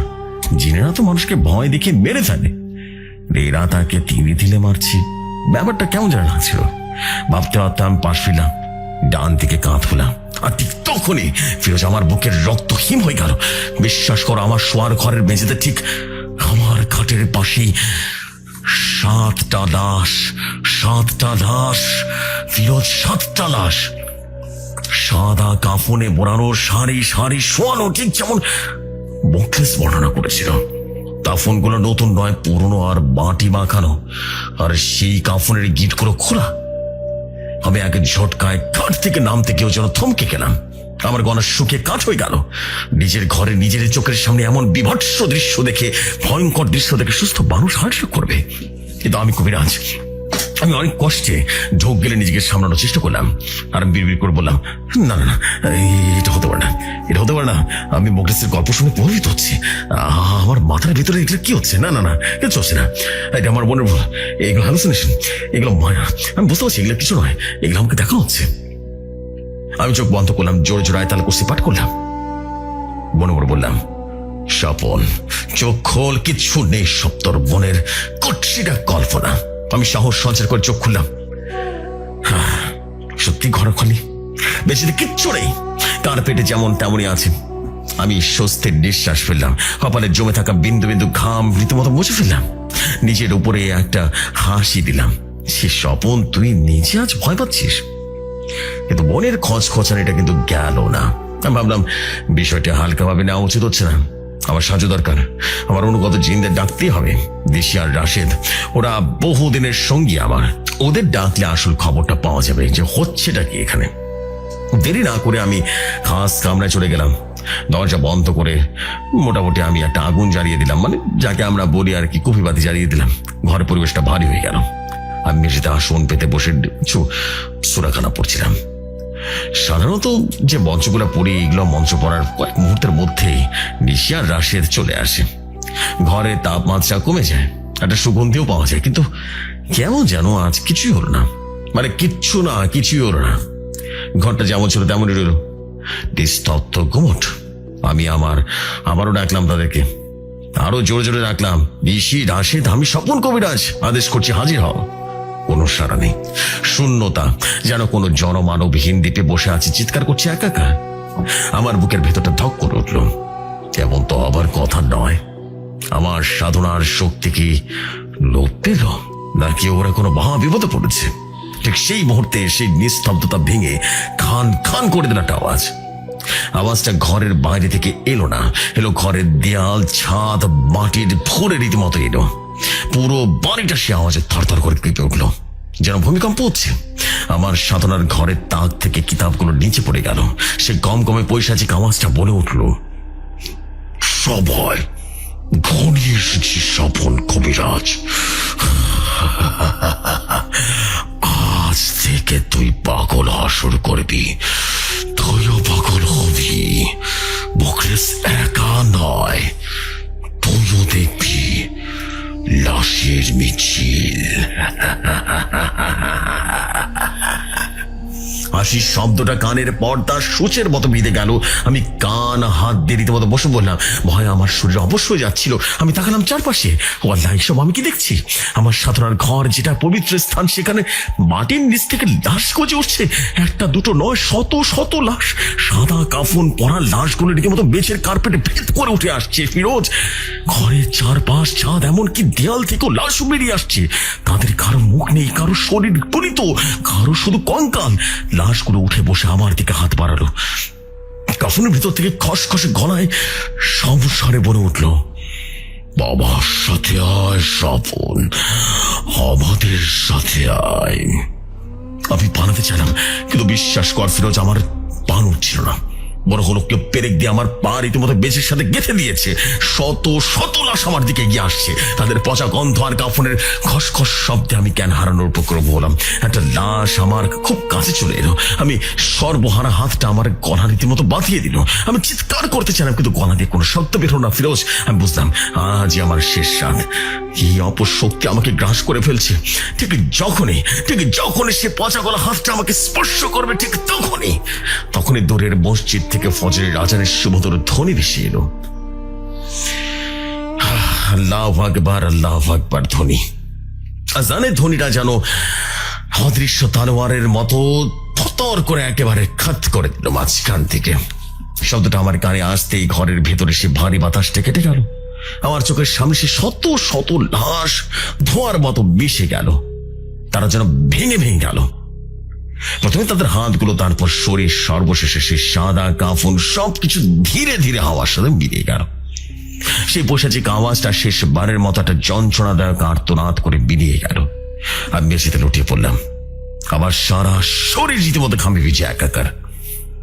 জিনেরা তো মানুষকে ভয় দেখে মেরে ফেলে, এরা তাকে তিলে তিলে মারছি। ব্যাপারটা কেমন যেন লাগছিল। ভাবতে ভাবতে আমি পাশ ফিরলাম, ডান দিকে কাঁধ হলাম, আর ঠিক তখনই ফিরোজ আমার বুকের রক্ত হিম হয়ে গেল। বিশ্বাস করো, আমার শোয়ার ঘরের মেঝেতে ঠিক আমার খাটের কক্ষের পাশেই 7টা লাশ, 7টা লাশ, ফিরোজ, 7টা লাশ। সাদা কাফনে মোড়ানো, সারি সারি শোয়ানো, ঠিক যেমন মুখলেস বর্ণনা করেছিল। কাফনগুলো নতুন নয়, পুরনো আর মাটি মাখানো, আর সেই কাফনের গিটগুলো খোলা। আমি এক ঝটকায় কাঠ থেকে নামতে গিয়েও যেন থমকে গেলাম। আমার গলা শুকিয়ে কাঠ হয়ে গেল। নিজের ঘরে নিজের চোখের সামনে এমন বিভৎস দৃশ্য দেখে, ভয়ঙ্কর দৃশ্য দেখে সুস্থ মানুষ হার্টস্ট্রোক করবে। কিন্তু আমি কবিরাজ, আমি অনেক কষ্টে ঢোক গেলে নিজেকে সামলানোর চেষ্টা করলাম, আর বিড়বিড় করে বললাম, না না না, এটা হতে পারে না, এটা হতে পারে না। আমি মুখলেসের গল্প শুনে প্রভাবিত হচ্ছি। আমার মাথার ভিতরে এটা কি হচ্ছে? না না না, এটা চলছে না, এটা আমার মনের ভুল, এগুলো হ্যালুসিনেশন, এগুলো মায়া। আমি বুঝতে পারছি এগুলো কিছু নয়, এগুলো আমাকে দেখানো হচ্ছে। আমি চোখ বন্ধ করলাম, জোরে জোরে আয়াতুল কুরসি পাঠ করলাম, মনে মনে বললাম, স্বপন চোখ খোল, কিচ্ছু নেই, সব তোর মনের কচ্ছিটা কল্পনা। আমি সাহস সঞ্চার করে চোখ খুললাম। সত্যি ঘর খালি, বেশি কিচ্ছু নেই, কার পেটে যেমন তেমনই আছে। আমি স্বস্তির নিঃশ্বাস ফেললাম, কপালে জমে থাকা বিন্দু বিন্দু ঘাম রীতিমতো মুছে ফেললাম, নিজের উপরে একটা হাসি দিলাম। সে স্বপন, তুই নিজে আজ ভয় পাচ্ছিস? কিন্তু মনের খচখচানিটা কিন্তু গেল না। আমি ভাবলাম বিষয়টা হালকাভাবে নেওয়া উচিত হচ্ছে না, আমার সাহায্য দরকার, আমার অনুগত জিনদের ডাকতেই হবে। দিশি আর রাশেদ ওরা বহুদিনের সঙ্গী আমার, ওদের ডাকলে আসল খবরটা পাওয়া যাবে যে হচ্ছেটা কি এখানে। দেরি না করে আমি খাস কামরায় চলে গেলাম। দরজা বন্ধ করে মোটামুটি আমি একটা আগুন জ্বালিয়ে দিলাম, মানে যাকে আমরা বলি আর কি, কফিবাতি জ্বালিয়ে দিলাম। ঘরের পরিবেশটা ভারী হয়ে গেল। আমি মেঝেতে আসন পেতে বসে সূরাখানা পড়ছিলাম। সাধারণত যে মঞ্চগুলো পড়ি, এগুলো মঞ্চ পড়ার কয়েক মুহূর্তের মধ্যেই নিশি আর রাশেদ চলে আসে। ঘরে তাপমাত্রা কমে যায়, একটা সুগন্ধিও পাওয়া যায়, কিন্তু কেমন যেন আজ কিছুই হলো না, মানে কিচ্ছু না, কিছুই হলো না। ঘরটা যেমন ছিল তেমনই রইল, নিস্তব্ধ গুমট। আমি আবারও ডাকলাম তাদেরকে, আরো জোরে জোরে ডাকলাম, নিশি, রাশেদ, আমি স্বপন কবিরাজ, আদেশ করছি হাজির হও। কোনো সাড়া নেই, শূন্যতা, যেন কোনো জনমানবহীন দ্বীপে বসে আছে, চিৎকার করছে একা একা। আমার বুকের ভেতরটা ধক করে উঠল। এমন তো আবার কথা নয়, আমার সাধনার শক্তি কি লোপ পেল, নাকি ওরা কোনো মহা বিপদে পড়েছে? ঠিক সেই মুহূর্তে সেই নিস্তব্ধতা ভেঙে খান খান করে দিল একটা আওয়াজ। আওয়াজটা ঘরের বাইরে থেকে এলো না, এলো ঘরের দেয়াল, ছাদ, মাটির ভোরে রীতিমতো এলো। পুরো বাড়িটা সে আওয়াজে থরথর করে কেঁপে উঠলো, যেন ভূমিকম্প হচ্ছে। আমার সাধনার ঘরের তাক থেকে কিতাবগুলো নিচে পড়ে গেল। সে গমগমে পৈশাচিক আওয়াজটা বলে উঠল, সবাই ঘনিয়ে এসেছি স্বপন কবিরাজ, আজ থেকে তুই পাগল হওয়া শুরু করবি, তুইও পাগল হবি। মুখলেস একা নয়, তুইও দেখবি লাশের মিছিল। হাসির শব্দটা কানের পর্দা সূচের মতো বিঁধে গেল। আমি কান হাত দিয়ে রীতিমতো বসে বললাম, ভয় আমার শরীরে অবশ্যই যাচ্ছিল। আমি তাকালাম চারপাশে, ও আল্লাহ, এসব আমি কি দেখছি? আমার সাধনার ঘর, যেটা পবিত্র স্থান, সেখানে মাটির নিচ থেকে লাশ গজে উঠছে। একটা দুটো নয়, শত শত লাশ। সাদা কাফন পরা লাশগুলো রীতিমতো বেচের কার্পেটে ভেদ করে উঠে আসছে। ফিরোজ, ঘরের চারপাশ, ছাদ, এমনকি দেয়াল থেকেও লাশ বেরিয়ে আসছে। তাদের কারো মুখ নেই, কারো শরীর পরিত, কারো শুধু কঙ্কাল। লাশগুলো উঠে বসে আমার দিকে হাত বাড়ালো। কাফনের ভিতর থেকে খসখসে গলায় সংসারে বলে উঠল, বাবার সাথে আয় স্বপন, আমাদের সাথে আয়। আমি পালাতে চাইলাম, কিন্তু বিশ্বাস কর ফিরোজ, আমার পা উঠছিল না। মনে হলো কেউ পেরেক দিয়ে আমার পা রীতিমতো বেচের সাথে গেঁথে দিয়েছে। শত শত লাশ আমার দিকে এগিয়ে আসছে, তাদের পচা গন্ধ আর কাফনের খসখস শব্দে আমি জ্ঞান হারানোর উপক্রম হলাম। একটা লাশ আমার খুব কাছে চলে এলো। আমি সর্বহারা হাতটা আমার গলা রীতিমতো বাঁধিয়ে দিল। আমি চিৎকার করতে চাইলাম, কিন্তু গলা দিয়ে কোনো শব্দ বের হলো না। ফিরোজ, আমি বুঝলাম আজই আমার শেষ রাত। এই অপশক্তি আমাকে গ্রাস করে ফেলছে। ঠিক যখনই সে পচা গলা হাতটা আমাকে স্পর্শ করবে, ঠিক তখনই দূরের মসজিদ থেকে ফজরের আজানের সুমধুর ধ্বনি ভেসে এলো। আল্লাহু আকবার, আল্লাহু আকবার ধ্বনি। আজানের ধ্বনিটা যেন অদৃশ্য তলোয়ারের মতো থরথর করে একেবারে খাত করে দিল মাঝখান থেকে। শব্দটা আমার কানে আসতেই ঘরের ভেতরে সে ভারী বাতাসটা কেটে গেল। আমার চোখের সামনে সে শত শত লাশ ধোঁয়ার মতো মিশে গেল। তারা যেন ভেঙে ভেঙে গেল। প্রথমে তাদের হাতগুলো, তারপর শরীর, সর্বশেষে সে সাদা কাফন সবকিছু ধীরে ধীরে হাওয়ার সাথে মিলিয়ে গেল। সেই পৈশাচিক আওয়াজটা শেষবারের মতো একটা যন্ত্রণাদায়ক আর্তনাদ করে বিলিয়ে গেল। আমি বেশিতে লুটিয়ে পড়লাম। আমার সারা শরীর রীতিমতো ঘামে ভিজে একাকার।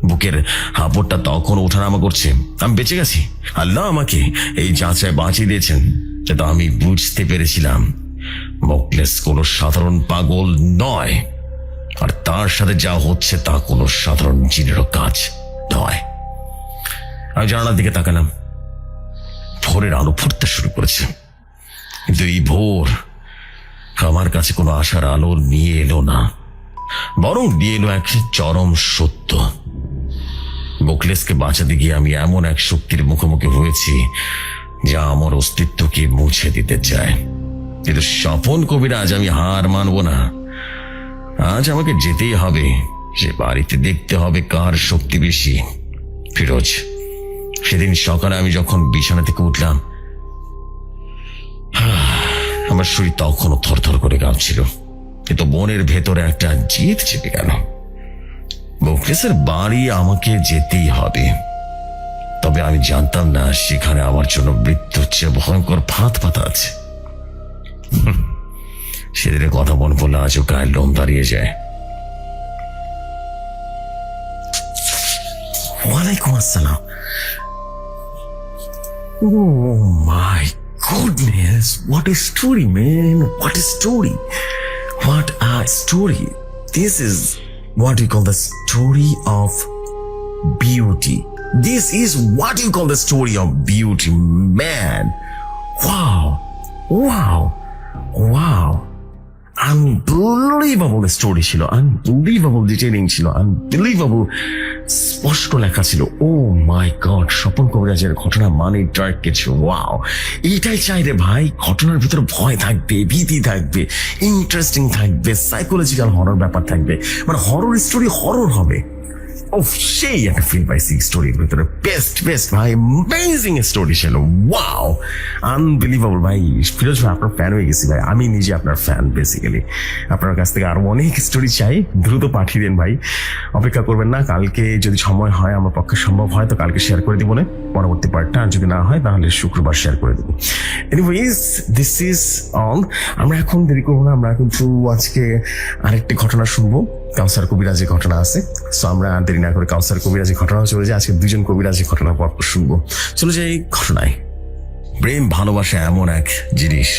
বুকের হাঁপড়টা তখন ওঠানামা করছে। আমি বেঁচে গেছি, আল্লাহ আমাকে এই যাচাই বাঁচিয়ে দিয়েছেন। যেটা আমি বুঝতে পেরেছিলাম, মোকলেস কোনো সাধারণ পাগল নয়, আর তার সাথে যা হচ্ছে তা কোনো সাধারণ জিনেরও কাজ নয়। আমি জানালার দিকে তাকালাম। ভোরের আলো ফুটতে শুরু করেছে, কিন্তু এই ভোর আমার কাছে কোনো আশার আলো নিয়ে এলো না, বরং নিয়ে এলো এক চরম সত্য। মোকলেসকে বাঁচাতে গিয়ে আমি এমন এক শক্তির মুখোমুখি হয়েছি যা আমার অস্তিত্বকে মুছে দিতে চায়। কিন্তু স্বপন কবিরাজ, আমি হার মানব না। আজ আমাকে যেতেই হবে। সে বাড়িতে দেখতে হবে কার শক্তি বেশি। ফিরোজ, সেদিন সকালে আমি যখন বিছানা থেকে উঠলাম, আমার শরীর তখনও থরথর করে কাঁপছিল, কিন্তু মনের ভেতরে একটা জিদ চেপে গেল। মোকলেসের বাড়ি আমাকে যেতেই হবে। তবে আমি জানতাম না সেখানে আমার জন্য মৃত্যুর চেয়ে ভয়ঙ্কর ফাঁদ পাতা আছে। সেদিনের কথা মনে পড়লে আজও গায়ের লোম দাঁড়িয়ে যায়। ওয়ালাইকুম আসসালাম। Oh my goodness, what a story, man. What a story. What a story. This is what you call the story of beauty. This is what you call the story of beauty, man. Wow. Wow. Wow. Unbelievable story ছিল, unbelievable detailing ছিল, unbelievable স্পষ্ট লেখা ছিল। ও মাই god, Swapan কবিরাজের ঘটনা মানে dark কিছু। Wow, এটাই চাই রে ভাই। ঘটনার ভিতরে ভয় থাকবে, ভীতি থাকবে, ইন্টারেস্টিং থাকবে, সাইকোলজিক্যাল হরর ব্যাপার থাকবে, মানে হরর স্টোরি হরর হবে। ও সেই একটা ফিল পাইছি স্টোরির ভিতরে। বেস্ট বেস্ট ভাই, অ্যামেজিং স্টোরি ছিল। ওয়াও, আনবিলিভেবল ভাই। ফিরোজ ভাই, আপনার ফ্যান হয়ে গেছি ভাই। আমি নিজে আপনার ফ্যান বেসিক্যালি। আপনার কাছ থেকে আরো অনেক স্টোরি চাই, দ্রুত পাঠিয়ে দেন ভাই। অপেক্ষা করবেন না, কালকে যদি সময় হয়, আমার পক্ষে সম্ভব হয় তো কালকে শেয়ার করে দিব না পরবর্তী পার্টটা, আর যদি না হয় তাহলে শুক্রবার শেয়ার করে দেবো। Anyways, this is all. আমরা এখন দেরি করবো না, আমরা কিন্তু আজকে আরেকটি ঘটনা শুনবো। কাউসার কবিরাজের ঘটনা আছে, সো আমরা দেরি না করে কাউসার কবিরাজের ঘটনা চলে যাই। আজকে দুজন কবিরাজের ঘটনা পর্ব শুনবো। চলে যাই ঘটনায়। প্রেম ভালোবাসা এমন এক জিনিস,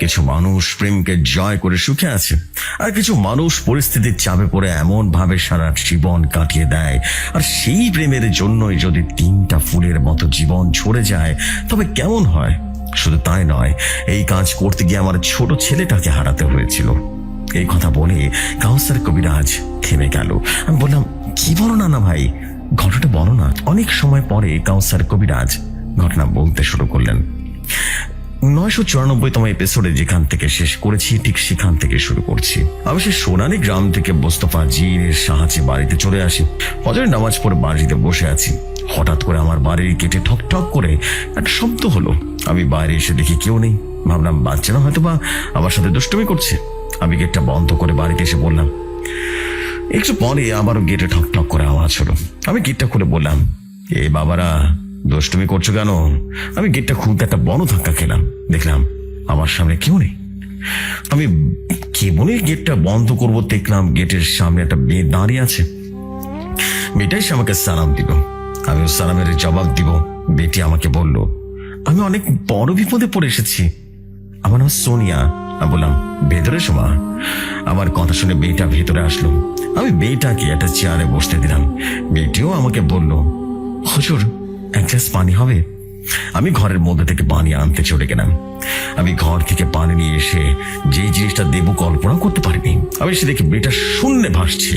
কিছু মানুষ প্রেমকে জয় করে সুখে আছে, আর কিছু মানুষ পরিস্থিতির চাপে পড়ে এমন ভাবে সারা জীবন কাটিয়ে দেয়। আর সেই প্রেমের জন্যই যদি 3টা ফুলের মতো জীবন ঝরে যায় তবে কেমন হয়। শুধু তাই নয়, এই কাজ করতে গিয়ে আমার ছোট ছেলেটাকে হারাতে হয়েছিল। এই কথা বলে কাউসার কবিরাজ থেমে গেল। আমি বললাম, কি বলো না ভাই, ঘটনাটা বলো না। অনেক সময় পরে কাউসার কবিরাজ ঘটনা বলতে শুরু করলেন। 994তম এপিসোডে যেখান থেকে শেষ করেছি ঠিক সেখান থেকে শুরু করছি। আমি সে সোনালী গ্রাম থেকে মোস্তফা জিনের সাহায্যে বাড়িতে চলে আসি। ফজরের নামাজ পড়ে বাড়িতে বসে আছি। হঠাৎ করে আমার বাড়ির গেটে ঠক ঠক করে একটা শব্দ হলো। আমি বাইরে এসে দেখি কেউ নেই। ভাবলাম বাচ্চারা হয়তো বা আমার সাথে দুষ্টুমি করছে। আমি গেটটা বন্ধ করে বাড়িতে এসে বললাম। একটু পরে আবারও গেটে ঠক ঠক করে আওয়াজ হলো। আমি গেটটা খুলে বললাম, এ বাবারা, দুষ্টুমি করছো কেন? আমি গেটটা খুলতে একটা বড় ধাক্কা খেলাম। দেখলাম আমার সামনে কেউ নেই। আমি কেবলই গেটটা বন্ধ করবো, দেখলাম গেটের সামনে একটা মেয়ে দাঁড়িয়ে আছে। মেয়েটাই সে আমাকে সালাম দিল। আমিও সালামের জবাব দিব। বেটি আমাকে বলল, আমি অনেক বড় বিপদে পড়ে এসেছি, আমার নাম সোনিয়া। আমি বললাম, ভেতরে শোমা। আমার কথা শুনে মেয়েটা ভেতরে আসলো। আমি মেয়েটাকে একটা চেয়ারে বসতে দিলাম। মেয়েটিও আমাকে বলল, হুজুর, এক গ্লাস পানি হবে? আমি ঘরের মধ্যে থেকে পানি আনতে চলে গেলাম। আমি ঘর থেকে পানি নিয়ে এসে যে জিনিসটা দেবো কল্পনা করতে পারিনি। আমি এসে দেখি মেয়েটা শূন্যে ভাসছে।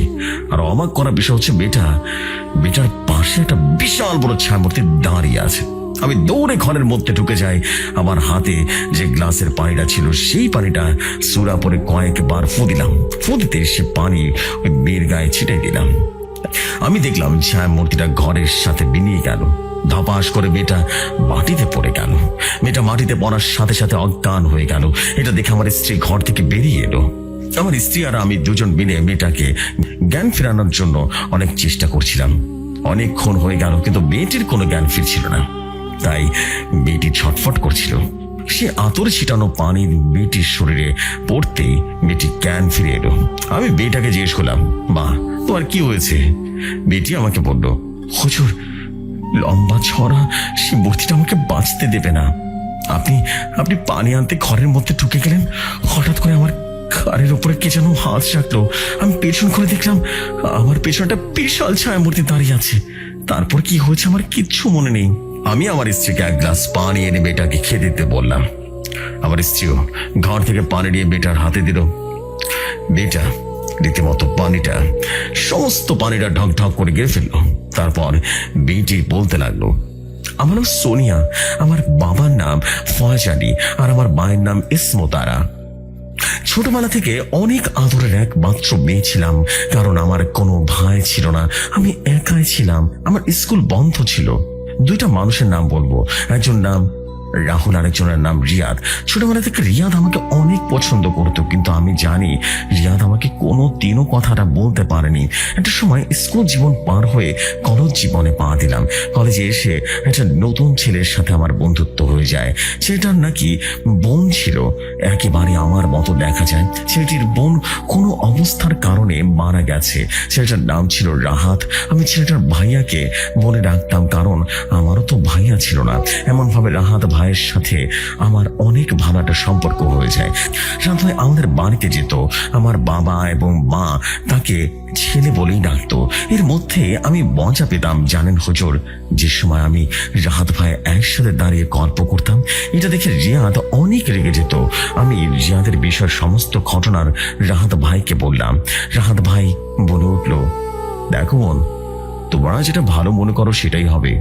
আর অবাক করা বিষয় হচ্ছে, মেয়েটার পাশে একটা বিশাল বড় ছায়ামূর্তি দাঁড়িয়ে আছে। আমি দৌড়ে ঘরের মধ্যে ঢুকে যাই। আমার হাতে যে গ্লাসের পানিটা ছিল সেই পানিটা সুরা পরে কয়েকবার ফু দিলাম। ফু দিতে সে পানি ওই মেয়ের গায়ে ছিটাই দিলাম। আমি দেখলাম ছায়ামূর্তিটা ঘরের সাথে বিনিয়ে গেল। ধপাস করে মেয়েটা মাটিতে পড়ে গেল। মেয়েটা মাটিতে পড়ার সাথে সাথে অজ্ঞান হয়ে গেল। এটা দেখে আমার স্ত্রী ঘর থেকে বেরিয়ে এলো। আমার স্ত্রী আর আমি দুজন মিলে মেয়েটাকে জ্ঞান ফেরানোর জন্য অনেক চেষ্টা করছিলাম। অনেকক্ষণ হয়ে গেল, কিন্তু মেয়েটির কোনো জ্ঞান ফিরছিল না। তাই মেয়েটি ছটফট করছিল। সে আতর ছিটানো পানি মেয়েটির শরীরে পড়তেই মেয়েটি জ্ঞান ফিরে এলো। আমি মেয়েটাকে জিজ্ঞেস করলাম, মা তোমার কি হয়েছে? মেয়েটি আমাকে বলল, হুজুর, লম্বা ছড়া সে মূর্তিটা আমাকে বাঁচতে দেবে না। আপনি আপনি পানি আনতে ঘরের মধ্যে ঢুকে গেলেন। হঠাৎ করে আমার ঘাড়ের উপরে কে যেন হাত রাখলো। আমি পেছন করে দেখলাম আমার পেছনটা বিশাল ছায়া মূর্তি দাঁড়িয়ে আছে। তারপর কি হয়েছে আমার কিচ্ছু মনে নেই। আমি আমার স্ত্রীকে এক গ্লাস পানি এনে মেয়েটাকে খেয়ে দিতে বললাম। আমার স্ত্রীও ঘর থেকে পানি নিয়ে মেয়েটার হাতে দিল। মেয়েটা রীতিমতো সমস্ত পানিটা ঢক ঢক করে গিয়ে ফেললো। তারপর মেয়েটি বলতে লাগলো, আমার নাম সোনিয়া, আমার বাবার নাম ফয়েজ আলী, আর আমার মায়ের নাম ইসমতারা। ছোটবেলা থেকে অনেক আদরের একমাত্র মেয়ে ছিলাম, কারণ আমার কোনো ভাই ছিল না। আমি একাই ছিলাম। আমার স্কুল বন্ধ ছিল। দুইটা মানুষের নাম বলবো, একজন নাম রাহুল, আরেকজনের নাম রিয়াদ। ছোটবেলা থেকে রিয়াদ আমাকে অনেক পছন্দ করতো, কিন্তু আমি জানি রিয়াদ আমাকে কোনো দিনও কথাটা বলতে পারেনি। একটা সময় স্কুল জীবন পার হয়ে কলেজ জীবনে পা দিলাম। কলেজে এসে একটা নতুন ছেলের সাথে আমার বন্ধুত্ব হয়ে যায়। ছেলেটার নাকি বোন ছিল, একেবারে আমার মতো দেখা যায়। ছেলেটির বোন কোনো অবস্থার কারণে মারা গেছে। ছেলেটার নাম ছিল রাহাত। আমি ছেলেটার ভাইয়াকে বলে ডাকতাম, কারণ আমারও তো ভাইয়া ছিল না। এমন ভাবে রাহাত ভাইয়ের সাথে আমার অনেক ভালো একটা সম্পর্ক হয়ে যায়। রাহাত ভাই আমাদের বাড়িতে যেত। আমার বাবা এবং মা তাকে ছেলে বলেই ডাকতো। এর মধ্যে আমি মজা পেতাম, জানেন হুজুর, যে সময় আমি রাহাত ভাই একসাথে দাঁড়িয়ে গল্প করতাম, এটা দেখে রিয়াদ অনেক রেগে যেত। আমি রিয়াদের বিষয়ের সমস্ত ঘটনার রাহাত ভাইকে বললাম। রাহাত ভাই বলে উঠল, দেখো বোন, তোমরা যেটা ভালো মনে করো সেটাই হবে।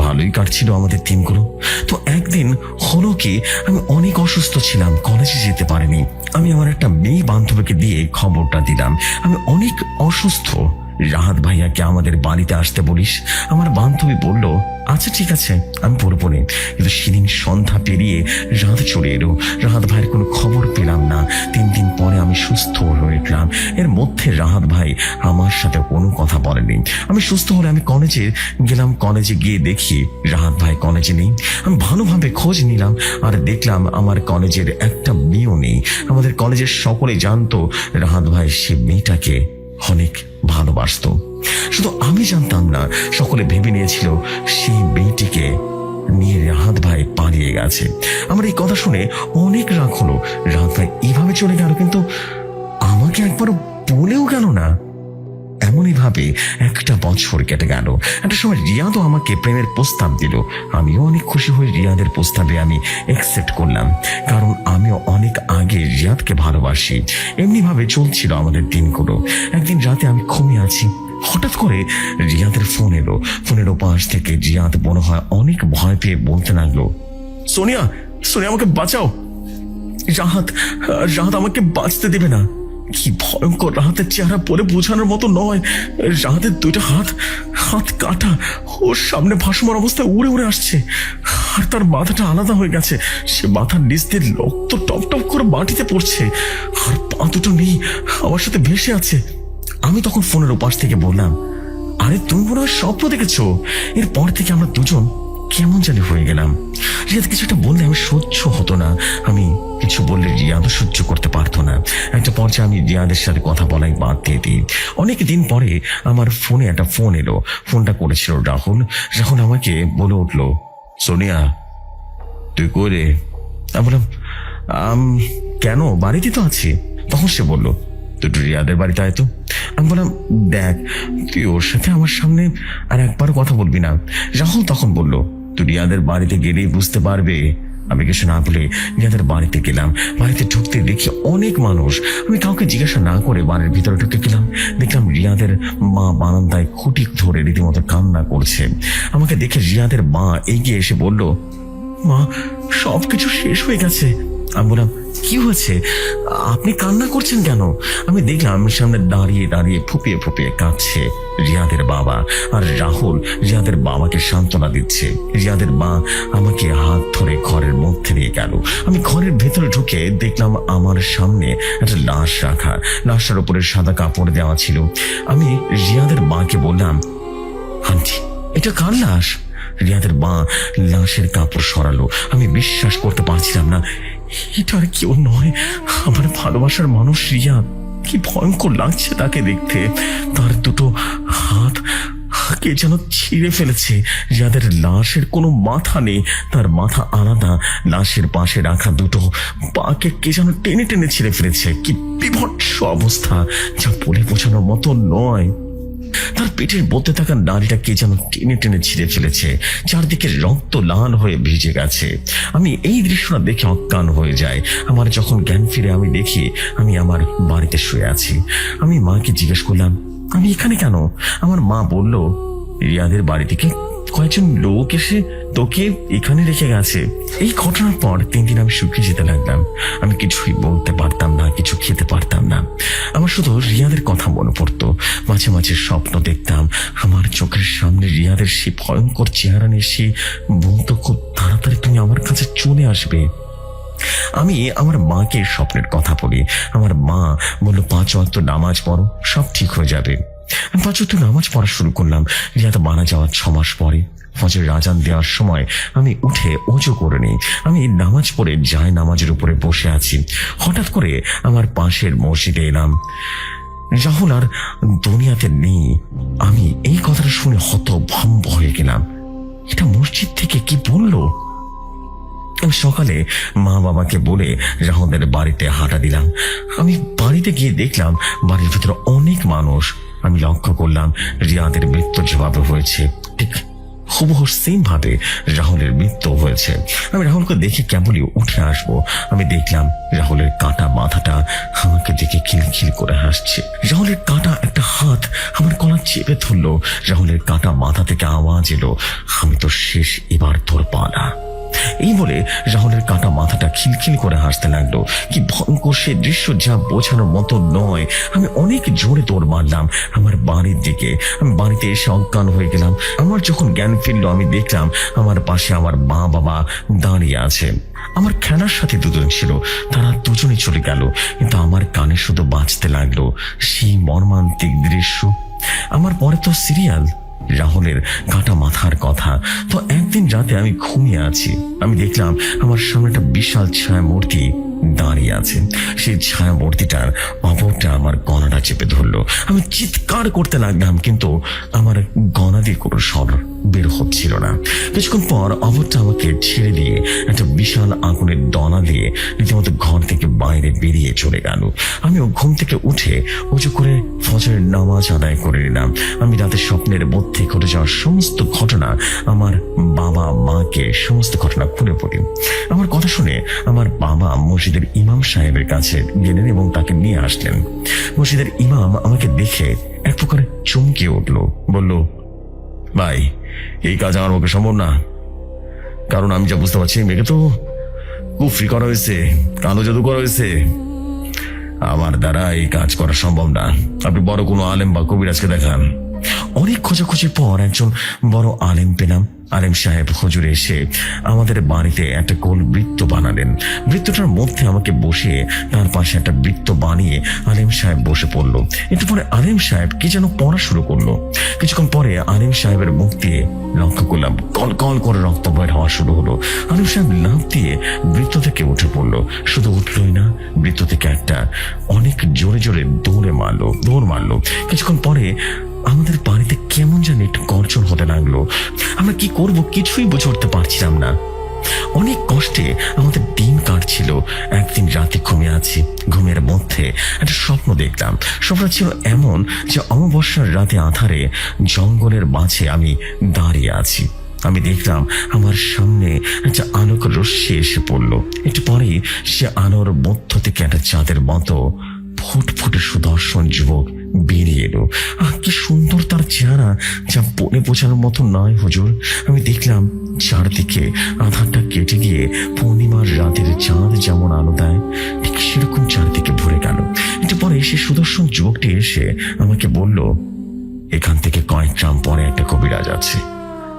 ভালোই কাটছিল আমাদের দিনগুলো। তো একদিন হলো কি, আমি অনেক অসুস্থ ছিলাম, কলেজে যেতে পারিনি। আমি আমার একটা মেয়ে বান্ধবীকে দিয়ে খবরটা দিলাম আমি অনেক অসুস্থ। রাহাত ভাইয়াকে আমাদের বাড়িতে আসতে বলিস। আমার বান্ধবী বলল, আচ্ছা ঠিক আছে, আমি পড়বো না। কিন্তু সেদিন সন্ধ্যা পেরিয়ে রাত চলে এলো। রাহাত ভাইয়ের কোনো খবর পেলাম না। 3 দিন পরে আমি সুস্থ হয়ে উঠলাম। এর মধ্যে রাহাত ভাই আমার সাথে কোনো কথা বলেনি। আমি সুস্থ হলে আমি কলেজে গেলাম। কলেজে গিয়ে দেখি রাহাত ভাই কলেজে নেই। আমি ভালোভাবে খোঁজ নিলাম আর দেখলাম আমার কলেজের একটা মেয়েও নেই। আমাদের কলেজের সকলে জানতো রাহাত ভাই সে মেয়েটাকে অনেক ভালোবাসতো। শুধু আমি জানতাম না, সকলে ভেবে নিয়েছিল সেই মেয়েটিকে নিয়ে রাহাত ভাই পালিয়ে গেছে। আমার এই কথা শুনে অনেক রাগ হলো। রাহাত ভাই এভাবে চলে গেল, কিন্তু আমাকে একবারও বলেও গেল না। এমনই ভাবে একটা বছর কেটে গেল। একটা সময় রিয়াদও আমাকে প্রেমের প্রস্তাব দিল। আমিও অনেক খুশি হয়ে রিয়াদের প্রস্তাবে আমি অ্যাকসেপ্ট করলাম, কারণ আমিও অনেক আগে রিয়াদকে ভালোবাসি। এমনি ভাবে চলছিল আমাদের দিনগুলো। একদিন রাতে আমি ঘুমিয়ে আছি, হঠাৎ করে রিয়াদের ফোন এলো। ফোনের ওপাশ থেকে রিয়াদ মনে হয় অনেক ভয় পেয়ে বলতে লাগলো, সোনিয়া, সোনিয়া আমাকে বাঁচাও। রাহাত আমাকে বাঁচতে দেবে না। কি ভয়ঙ্কর! রাহাতের চেহারা পরে বোঝানোর মতো নয়। রাহাতের 2টা হাত কাটা, ওর সামনে ভাসমান অবস্থায় উড়ে উড়ে আসছে, আর তার মাথাটা আলাদা হয়ে গেছে। সে মাথার নিচ দিয়ে রক্ত টপ টপ করে মাটিতে পড়ছে, আর পা দুটো নেই, আমার সাথে ভেসে আছে। আমি তখন ফোনের ওপাশ থেকে বললাম, আরে তুমি মনে হয় স্বপ্ন দেখেছো। এরপর থেকে আমরা দুজন কেমন জানি হয়ে গেলাম। রিয়াদ কিছুটা বললে আমি সহ্য হতো না। আমি কিছু বললে রিয়াদও সহ্য করতে পারতো না। একটা পর্যায়ে আমি রিয়াদের সাথে কথা বলাই বাদ দিয়ে দিই। অনেক দিন পরে আমার ফোনে একটা ফোন এলো। ফোনটা করেছিল রাহুল। আমাকে বলে উঠলো, সোনিয়া তুই কই রে? আমি বললাম, কেন, বাড়িতে তো আছি। তখন সে বললো, তুই রিয়াদের বাড়িতে আয় তো। আমি বললাম, দেখ, তুই ওর সাথে আমার সামনে আর একবার কথা বলবি না। রাহুল তখন বলল, তুই রিয়াদের বাড়িতে গেলেই বুঝতে পারবে। আমি কিছু না বলে রিয়াদের বাড়িতে গেলাম। বাড়িতে ঢুকতে দেখি অনেক মানুষ। আমি কাউকে জিজ্ঞাসা না করে বাড়ির ভিতরে ঢুকে গেলাম। দেখলাম রিয়াদের মা বারান্দায় খুঁটি ধরে রীতিমতো কান্না করছে। আমাকে দেখে রিয়াদের মা এগিয়ে এসে বলল, মা, সবকিছু শেষ হয়ে গেছে। আমি বললাম, কি হয়েছে? আপনি কান্না করছেন কেন? আমি দেখলাম সামনে দাঁড়িয়ে দাঁড়িয়ে ফুপিয়ে ফুপিয়ে কাঁদছে রিয়াদের বাবা, আর রাহুল রিয়াদের বাবাকে সান্ত্বনা দিচ্ছে। রিয়াদের মা আমাকে হাত ধরে ঘরের মধ্যে নিয়ে গেল। আমি ঘরের ভেতরে ঢুকে দেখলাম আমার সামনে একটা লাশ রাখা, লাশটার উপরে সাদা কাপড় দেওয়া ছিল। আমি রিয়াদের মাকে বললাম, আন্টি এটা কার লাশ? রিয়াদের মা লাশের কাপড় সরালো। আমি বিশ্বাস করতে পারছিলাম না, এটা আর কেউ নয়, আমার ভালোবাসার মানুষ রিয়াদ। কি ভয়ঙ্কর লাগছে তাকে দেখতে। তার দুটো হাত কে যেন ছিঁড়ে ফেলেছে। রিয়াদের লাশের কোনো মাথা নেই, তার মাথা আলাদা। লাশের পাশে রাখা দুটো পাকে কে যেন টেনে টেনে ছিঁড়ে ফেলেছে। কি বিভৎস অবস্থা, যা বলে বোঝানোর মতো নয়। তার পেটের মধ্যে থাকা নারীটা কে যেন টেনে টেনে ছিঁড়ে ফেলেছে, চারদিকে রক্ত লাল হয়ে ভিজে গেছে। আমি এই দৃশ্যটা দেখে অজ্ঞান হয়ে যাই। আমার যখন জ্ঞান ফিরে আমি দেখি আমি আমার বাড়িতে শুয়ে আছি। আমি মাকে জিজ্ঞেস করলাম, আমি এখানে কেন? আমার মা বলল, রিয়াদের বাড়ি থেকে কয়েকজন লোক এসে তোকে এখানে রেখে গেছে। এই ঘটনার পর 3 দিন আমি শুকিয়ে যেতে লাগলাম। আমি কিছুই বলতে পারতাম না, কিছু খেতে পারতাম না। আমার শুধু রিয়াদের কথা মনে পড়তো। মাঝে মাঝে স্বপ্ন দেখতাম আমার চোখের সামনে রিয়াদের সেই ভয়ঙ্কর চেহারা নিয়ে সে বলতো, খুব তাড়াতাড়ি তুমি আমার কাছে চলে আসবে। আমি আমার মাকে স্বপ্নের কথা বলি। আমার মা বলল, 5 ওয়াক্ত নামাজ পড়ো, সব ঠিক হয়ে যাবে। আমি 5 ওয়াক্ত নামাজ পড়া শুরু করলাম। রিয়াদ মারা যাওয়ার 6 মাস পরে ফজরের আজান দেওয়ার সময় আমি উঠে ওযু করে নিই। আমি নামাজ পড়ে যায় নামাজের উপরে বসে আছি। হঠাৎ করে আমার পাশের মসজিদে এলাম। রাহুল আর দুনিয়াতে নেই। আমি এই কথাটা শুনে হতভম্ব হয়ে গেলাম। এটা মসজিদ থেকে কি বললো? আমি সকালে মা বাবাকে বলে রাহুলের বাড়িতে হাঁটা দিলাম। আমি বাড়িতে গিয়ে দেখলাম বাড়ির ভিতরে অনেক মানুষ। আমি লক্ষ্য করলাম রিয়াদের মৃত্যু যেভাবে হয়েছে ঠিক হুবহু সেম ভাবে রাহুলের মৃত্যু হয়েছে। আমি রাহুলকে দেখে কেবলই উঠে আসবো, আমি দেখলাম রাহুলের কাটা মাথাটা আমাকে দেখে খিলখিল করে হাসছে। রাহুলের কাটা একটা হাত আমার গলা চেপে ধরলো। রাহুলের কাটা মাথা থেকে আওয়াজ এলো, আমি তো শেষ, এবার তোর পালা। এই বলে রাহুলের কাটা মাথাটা খিলখিল করে হাসতে লাগলো। কি ভয়ঙ্কর সে দৃশ্য, যা বোঝানোর মতো নয়। আমি অনেক জোরে দৌড় মারলাম আমার বাড়ির দিকে। আমি বাড়িতে এসে অজ্ঞান হয়ে গেলাম। আমার যখন জ্ঞান ফিরলো আমি দেখলাম আমার পাশে আমার মা বাবা দাঁড়িয়ে আছে। আমার খেলার সাথে দুজন ছিল, তারা দুজনে চলে গেল, কিন্তু আমার কানে শুধু বাজতে লাগলো সেই মর্মান্তিক দৃশ্য। আমার পরে তো সিরিয়াল রাহুলের কাটা মাথার কথা। তো একদিন রাতে আমি ঘুমিয়ে আছি, আমি দেখলাম আমার সামনে একটা বিশাল ছায়া মূর্তি দাঁড়িয়ে আছে। সেই ছায়া মূর্তিটার অপরটা আমার গলাটা চেপে ধরলো। আমি চিৎকার করতে লাগলাম, কিন্তু আমার গলা দিয়ে কোনো স্বর বের হচ্ছিল না। কিছুক্ষণ পর অপরটা আমাকে ছেড়ে দিয়ে একটা বিশাল আগুনের দলা দিয়ে রীতিমতো ঘর থেকে বাইরে বেরিয়ে চলে গেল। আমিও ঘুম থেকে উঠে উঁচু করে ফজরের নামাজ আদায় করে নিলাম। আমি রাতে স্বপ্নের মধ্যে ঘটে যাওয়া সমস্ত ঘটনা আমার বাবা মাকে সমস্ত ঘটনা খুলে পড়ি। আমার কথা শুনে আমার বাবা মসজিদের ইমাম সাহেবের কাছে গেলেন এবং তাকে নিয়ে আসলেন। মসজিদের ইমাম আমাকে দেখে এক প্রকারে চমকে উঠলো, বলল, ভাই এই কাজ আমার পক্ষে সম্ভব না, কারণ আমি যা বুঝতে পারছি মেয়েকে তো কুফরি করা হয়েছে, কালো জাদু করা হয়েছে। আমার দ্বারা এই কাজ করা সম্ভব না, আপনি বড় কোনো আলেম বা কবিরাজকে দেখান। অনেক খোঁজাখুঁজির পর একজন বড় আলেম পেলাম। আলেম সাহেব হুজুর এসে আমাদের বাড়িতে একটা গোল বৃত্ত বানালেন। বৃত্তটার মধ্যে আমাকে বসিয়ে তার পাশে একটা বৃত্ত বানিয়ে আলেম সাহেব বসে পড়লো। একটু পরে আলেম সাহেব কি যেন পড়া শুরু করলো। কিছুক্ষণ পরে আলেম সাহেবের মুখ দিয়ে লক্ষ্য করলাম কল কল করে রক্ত বের হওয়া শুরু হলো। আলেম সাহেব লাফ দিয়ে বৃত্ত থেকে উঠে পড়লো। শুধু উঠলোই না, বৃত্ত থেকে একটা অনেক জোরে জোরে দৌড় মারলো। কিছুক্ষণ পরে আমাদের বাড়িতে কেমন যেন একটু গর্জন হতে লাগলো। আমরা কি করব কিছুই বুঝে উঠতে পারছিলাম না। অনেক কষ্টে আমাদের দিন কাটছিল। একদিন রাতে ঘুমিয়ে আছি, ঘুমের মধ্যে একটা স্বপ্ন দেখলাম। স্বপ্নটা ছিল এমন যে অমাবস্যার রাতে আঁধারে জঙ্গলের মাঝে আমি দাঁড়িয়ে আছি। আমি দেখলাম আমার সামনে একটা আলোক রশ্মি এসে পড়লো। একটু পরেই সে আলোর মধ্য থেকে একটা চাঁদের মতো ফুটফুটে সুদর্শন যুবক বেরিয়ে এলো। কি সুন্দর তার চেহারা, যা বলে বোঝানোর মতো নয় হুজুর। আমি দেখলাম চারদিকে আধারটা কেটে গিয়ে পূর্ণিমার রাতের চাঁদ যেমন আলো দেয়, ঠিক সেরকম চারদিকে ভরে গেল। একটু পরে সে সুদর্শন যুবকটি এসে আমাকে বলল, এখান থেকে কয়েক গ্রাম পরে একটা কবিরাজ আছে,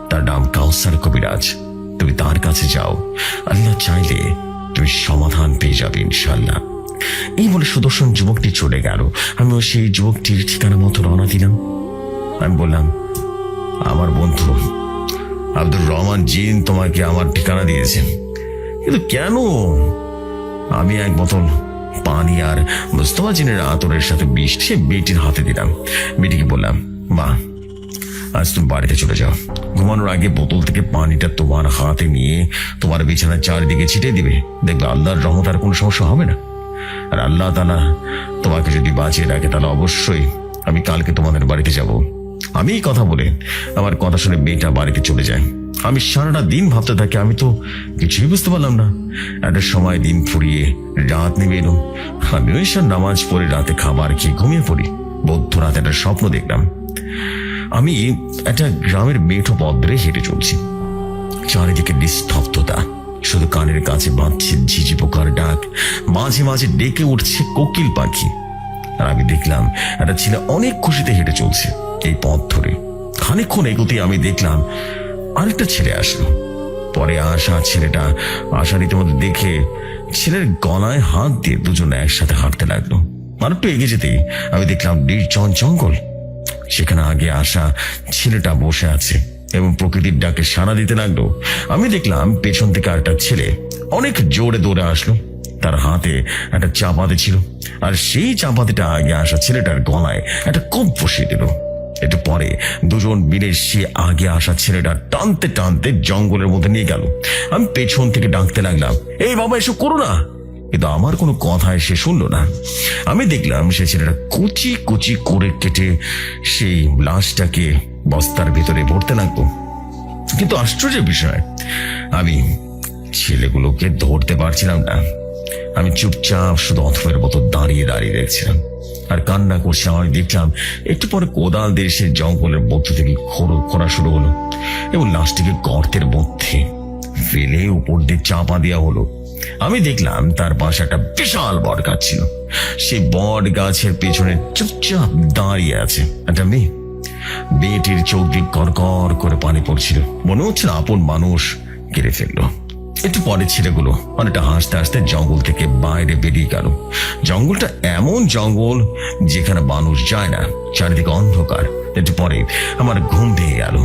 তার নাম কাউসার কবিরাজ। তুমি তার কাছে যাও, আল্লাহ চাইলে তুমি সমাধান পেয়ে যাবে ইনশাল্লাহ। এই বলে সুদর্শন যুবকটি চলে গেল। আমিও সেই যুবকটির ঠিকানা মতো রওনা দিলাম। আমি বললাম, আমার বন্ধু আব্দুর রহমান জিন তোমাকে আমার ঠিকানা দিয়েছেন, কিন্তু কেন? আমি এক বোতল পানি আর মুস্তফা জিনের আতরের সাথে বিষ সে বেটির হাতে দিলাম। বেটিকে বললাম, মা, আজ তুমি বাড়িতে চলে যাও। ঘুমানোর আগে বোতল থেকে পানিটা তোমার হাতে নিয়ে তোমার বিছানার চারিদিকে ছিটিয়ে দিবে। দেখবে আল্লাহর রহমত আর কোনো সমস্যা হবে না। আর আল্লাহ তাআলা তোমাকে যদি বাঁচিয়ে রাখে তাহলে অবশ্যই আমি কালকে তোমাদের বাড়িতে যাব। আমি এই কথা বলে আমার কথা শুনে মেয়েটা বাড়িতে চলে যায়। আমি সারাটা দিন ভাবতে থাকি, আমি তো কিছুই বুঝতে পারলাম না। একটা সময় দিন ফুরিয়ে রাত নেমে এলো। আমি ঈশার নামাজ পড়ে রাতে খাবার খেয়ে ঘুমিয়ে পড়ি। বৌদ্ধ রাতে একটা স্বপ্ন দেখলাম। আমি একটা গ্রামের মেঠো পথ ধরে হেঁটে চলছি। চারিদিকে নিস্তব্ধতা, শুধু কানের কাছে বাঁধছে ঝিঝি পোকার ডাক, মাঝে মাঝে ডেকে উঠছে কোকিল পাখি। আর আমি দেখলাম একটা ছেলে অনেক খুশিতে হেঁটে চলছে এই পথ ধরে। খানিকক্ষণ এগোতে আমি দেখলাম আরেকটা ছেলে আসলো। পরে আসা ছেলেটা আসার রীতিমতো দেখে ছেলের গলায় হাত দিয়ে দুজন একসাথে হাঁটতে লাগলো। আর একটু এগিয়ে যেতেই আমি দেখলাম নির্জন জঙ্গল। সেখানে আগে আসা ছেলেটা বসে আছে এবং প্রকৃতির ডাকে সাড়া দিতে লাগলো। আমি দেখলাম পেছন থেকে একটা ছেলে অনেক জোরে দৌড়ে আসলো। তার হাতে একটা চাপাতি ছিল, আর সেই চাপাতিটা আগে আসা ছেলেটার গলায় একটা কোপ বসিয়ে দিল। একটু পরে দুজন মিলে সে আগে আসা ছেলেটা টানতে টানতে জঙ্গলের মধ্যে নিয়ে গেল। আমি পেছন থেকে ডাকতে লাগলাম, এই বাবা এসব করো না, কিন্তু আমার কোনো কথায় সে শুনলো না। আমি দেখলাম সে ছেলেটা কুচি কুচি করে কেটে সেই লাশটাকে বস্তার ভিতরে ভরতে লাগলো। কিন্তু আশ্চর্যের বিষয়, আমি ছেলেগুলোকে ধরতে পারছিলাম না। আমি চুপচাপ শুধু অথমের মতো দাঁড়িয়ে দাঁড়িয়ে দেখছিলাম আর কান্না করছে। আমি দেখলাম একটু পরে কোদাল দিয়ে সে জঙ্গলের মধ্য থেকে খোঁড়া শুরু হলো এবং লাশটিকে গর্তের মধ্যে ফেলে উপর দিয়ে চাপা দেওয়া হলো। আমি দেখলাম তার পাশে একটা বিশাল বট গাছ ছিল। সেই বট গাছের পেছনে চুপচাপ দাঁড়িয়ে আছে একটা মেয়ে। মেয়েটির চোখ দিয়ে কড়কড় করে পানি পড়ছিল, মনে হচ্ছে আপন মানুষ কেড়ে ফেললো। একটু পরে ছেলেগুলো অনেকটা হাসতে হাসতে জঙ্গল থেকে বাইরে বেরিয়ে গেল। জঙ্গলটা এমন জঙ্গল যেখানে মানুষ যায় না, চারিদিকে অন্ধকার। একটু পরে আমার ঘুম ভেঙে গেল।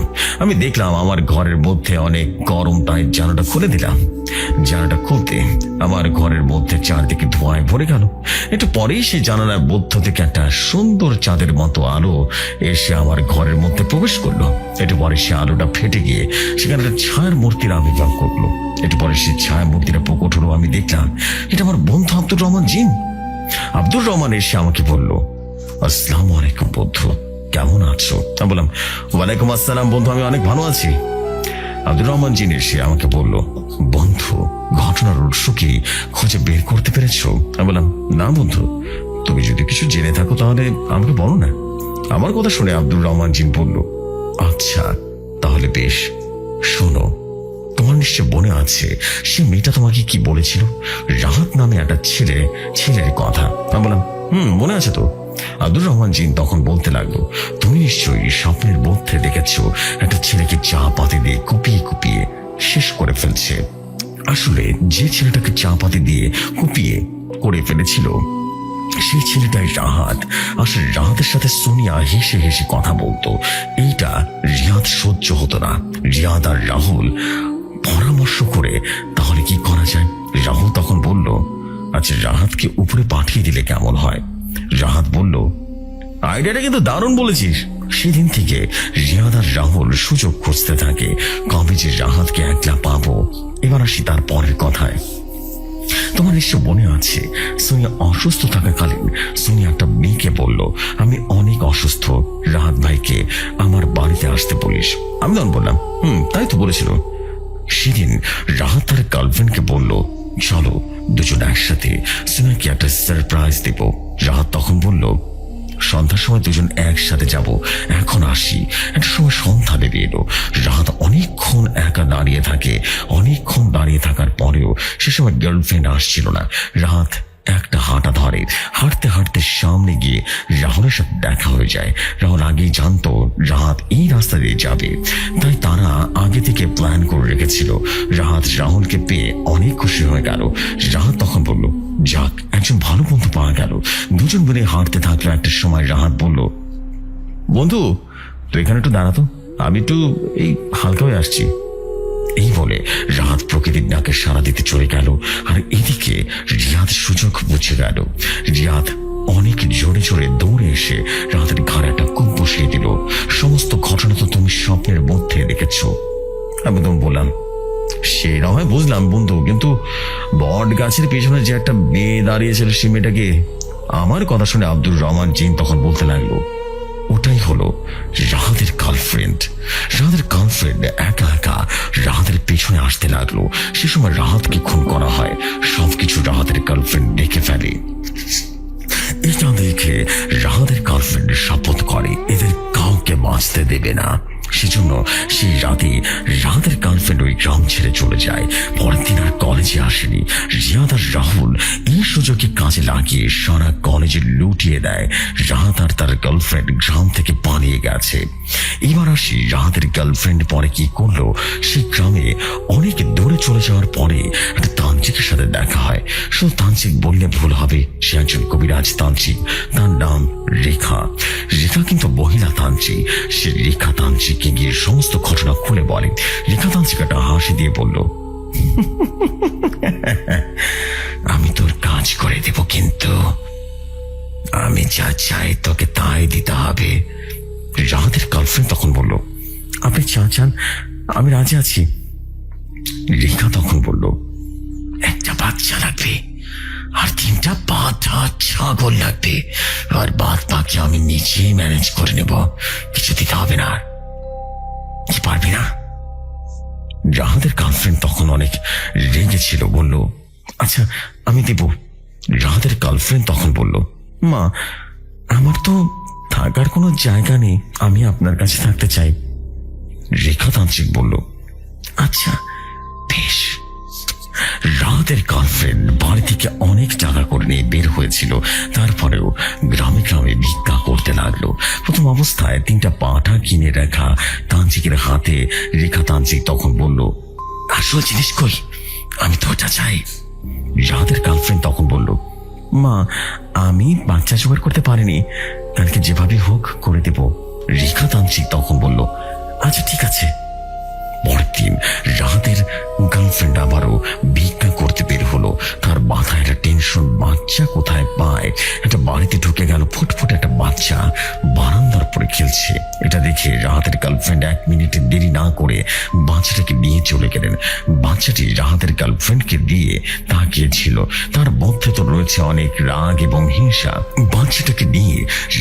আমি দেখলাম আমার ঘরের মধ্যে অনেক গরম, তাই জানালাটা খুলে দিলাম। জানালাটা খুলতে আমার ঘরের মধ্যে চারদিকে ধোঁয়ায় ভরে গেল। একটু পরেই সেই জানালার মধ্য থেকে একটা সুন্দর চাঁদের মতো আলো এসে আমার ঘরের মধ্যে প্রবেশ করলো। একটু পরে সে আলোটা ফেটে গিয়ে সেখানে একটা ছায়ার মূর্তির আবির্ভাব করলো। একটু পরে সে ছায়া মূর্তিটা প্রকট হলো। আমি দেখলাম এটা আমার বন্ধু আব্দুর রহমান জিন। আব্দুর রহমান এসে আমাকে বলল, আসসালামু আলাইকুম বন্ধু, কেমন আছো? আমি বললাম, ওয়ালাইকুম আসসালাম বন্ধু, আমি অনেক ভালো আছি। আব্দুর রহমান জিন এসে আমাকে বলল, বন্ধু, ঘটনার উৎস কি খুঁজে বের করতে পেরেছো? আমি বললাম, না বন্ধু, তুমি যদি কিছু জেনে থাকো তাহলে আমাকে বলো না। আমার কথা শুনে আব্দুর রহমান জিন বলল, আচ্ছা তাহলে বেশ, শোনো, তোমার নিশ্চয় মনে আছে সে মেয়েটা তোমাকে কি বলেছিল, রাহাত নামে একটা ছেলের কথা? আমি বললাম, মনে আছে তো। আব্দুর রহমান জিন তখন বলতে লাগলো, তুমি নিশ্চয়ই স্বপ্নের মধ্যে দেখেছো একটা ছেলেকে চা পাতি দিয়ে কুপিয়ে কুপিয়ে শেষ করে ফেলছে। আসলে যে ছেলেটাকে চা পাতি দিয়ে কুপিয়ে করে ফেলেছিল সেই ছেলেটাই রাহাত। আসলে রাহাতের সাথে সোনিয়া হেসে হেসে কথা বলতো। এইটা রিয়াদ সহ্য হতো না। রিয়াদ আর রাহুল পরামর্শ করে তাহলে কি করা যায়। রাহুল তখন বলল, আচ্ছা রাহাতকে উপরে পাঠিয়ে দিলে কেমন হয়? রাহাত বলল, আইডিয়াটা কিন্তু দারুণ বলেছিস। সেদিন থেকে রিয়াদ আর রাহুল সুযোগ খুঁজতে থাকে কবে যে রাহাতকে একলা পাবো। এবার আসি তার পরের কথায়। তোমার নিশ্চয় মনে আছে সোনিয়া অসুস্থ থাকাকালীন সোনিয়া একটা মেয়েকে বলল, আমি অনেক অসুস্থ, রাহাত ভাইকে আমার বাড়িতে আসতে বলিস। আমি তখন বললাম, তাই তো বলেছিল। সেদিন রাহাত তার গার্লফ্রেন্ডকে বলল, চলো দুজন একসাথে সোনিয়াকে একটা সারপ্রাইজ দেব। রাহাত তখন বলল, সন্ধ্যার সময় দুজন একসাথে যাব, এখন আসি। একটা সময় সন্ধ্যা নেমে এলো। রাত অনেকক্ষণ একা দাঁড়িয়ে থাকে। অনেকক্ষণ দাঁড়িয়ে থাকার পরেও সে সময় গার্লফ্রেন্ড আসছিল না। রাত একটা হাঁটা ধরে। হাঁটতে হাঁটতে সামনে গিয়ে রাহুলের সাথে দেখা হয়ে যায়। রাহুল আগেই জানতো রাত এই রাস্তা দিয়ে যাবে, তাই তারা আগে থেকে প্ল্যান করে রেখেছিল। রাত রাহুলকে পেয়ে অনেক খুশি হয়ে গেল। রাত তখন বলল, যাক, একজন ভালো বন্ধু পাওয়া গেল। দুজন মিলে হাঁটতে থাকলো। একটা সময় রাত বলল, বন্ধু তো এখানে একটু দাঁড়াতো, আমি একটু এই হালকা হয়ে আসছি। এই বলে রাত প্রকৃতির ডাকে সাড়া দিতে চলে গেল। আর এদিকে রিয়াদ সুযোগ বুঝে গেল। রিয়াদ অনেক জোরে জোরে দৌড়ে এসে রাতের ঘাড়ে একটা কূপ বসিয়ে দিল। সমস্ত ঘটনা তো তুমি স্বপ্নের মধ্যে দেখেছ। আমি তুমি বললাম, সে না হয় বুঝলাম বন্ধু, কিন্তু বট গাছের পেছনে যে একটা মেয়ে দাঁড়িয়েছিল সে মেয়েটাকে? আমার কথা শুনে আব্দুর রহমান জিন তখন বলতে লাগলো, ওটাই হলো রাহাতের গার্লফ্রেন্ড। রাহাতের গার্লফ্রেন্ড একা একা রাহাতের পেছনে আসতে লাগলো। সে সময় রাহাতকে খুন করা হয়। সবকিছু রাহাতের গার্লফ্রেন্ড দেখে ফেলে। এটা দেখে রাহাতের গার্লফ্রেন্ড শপথ করে এদের কাউকে বাঁচতে দেবে না। সেজন্য সেই রাতে রাহাতের গার্লফ্রেন্ড ওই গ্রাম ছেড়ে চলে যায়। পরের দিন আর কলেজে আসেনি। রিয়াদ আর রাহুল এই সুযোগে কাজে লাগিয়ে সারা কলেজে লুটিয়ে দেয়। রাহাত আর তার গার্লফ্রেন্ড গ্রাম থেকে পালিয়ে গেছে। এবার আসি রাহাতের গার্লফ্রেন্ড পরে কি করলো। সেই গ্রামে অনেক দূরে চলে যাওয়ার পরে একটা তান্ত্রিকের সাথে দেখা হয়। শুধু তান্ত্রিক বললে ভুল হবে, সে একজন কবিরাজ তান্ত্রিক। তার নাম রেখা। রেখা কিন্তু মহিলা তান্ত্রিক। সে রেখা তান্ত্রিককে গিয়ে সমস্ত ঘটনা খুলে বলে। রেখা তান্ত্রিক একটা হাসি দিয়ে বলল, আমি তোর কাজ করে দেব, কিন্তু আমি যা চাই তোকে তাই দিতে হবে। রাহাতের গার্লফ্রেন্ড তখন বলল, আপনি যা চান আমি রাজি আছি। রেখা তখন বলল, একটা বাচ্চা লাগবে আর 3টা বাঁধা ছাগল লাগবে, আর বাদ বাকি আমি নিজেই ম্যানেজ করে নেব, কিছু দিতে হবে না। কি পারবি না? রাহাতের গার্লফ্রেন্ড তখন অনেক রেগেছিল, বলল, আচ্ছা আমি দেব। রাহাতের গার্লফ্রেন্ড তখন বলল, মা আমার তো থাকার কোনো জায়গা নেই, আমি আপনার কাছে থাকতে চাই। রেখা তান্ত্রিক বলল, আচ্ছা বেশ। রাহাতের গার্লফ্রেন্ড বাড়ি থেকে অনেক টাকা করে নিয়ে বের হয়েছিল। তারপরেও গ্রামে গ্রামে ভিক্ষা করতে লাগলো। প্রথম অবস্থায় 3টা পাঁঠা কিনে রাখা তান্ত্রিকের হাতে রেখা তান্ত্রিক তখন বলল, আসল জিনিস কই, আমি তো ওটা চাই। রাহাতের গার্লফ্রেন্ড তখন বলল, মা আমি বাচ্চা জোগাড় করতে পারিনি, কালকে যেভাবে হোক করে দেব। রেখা তান্ত্রিক তখন বলল, আচ্ছা ঠিক আছে। পরের দিন রাহাতের গার্লফ্রেন্ড আবারও ভিক্ষা করতে বের হলো। তার মাথায় একটা টেনশন, বাচ্চা কোথায় পায়। একটা বাড়িতে ঢুকে গেল, ফুটফুট একটা বাচ্চা বারান্দার পরে খেলছে। এটা দেখে রাহাতের গার্লফ্রেন্ড 1 মিনিটের দেরি না করে বাচ্চাটাকে নিয়ে চলে গেলেন। বাচ্চাটি রাহাতের গার্লফ্রেন্ডকে দিয়ে তাকিয়েছিল। তার মধ্যে তো রয়েছে অনেক রাগ এবং হিংসা। বাচ্চাটাকে নিয়ে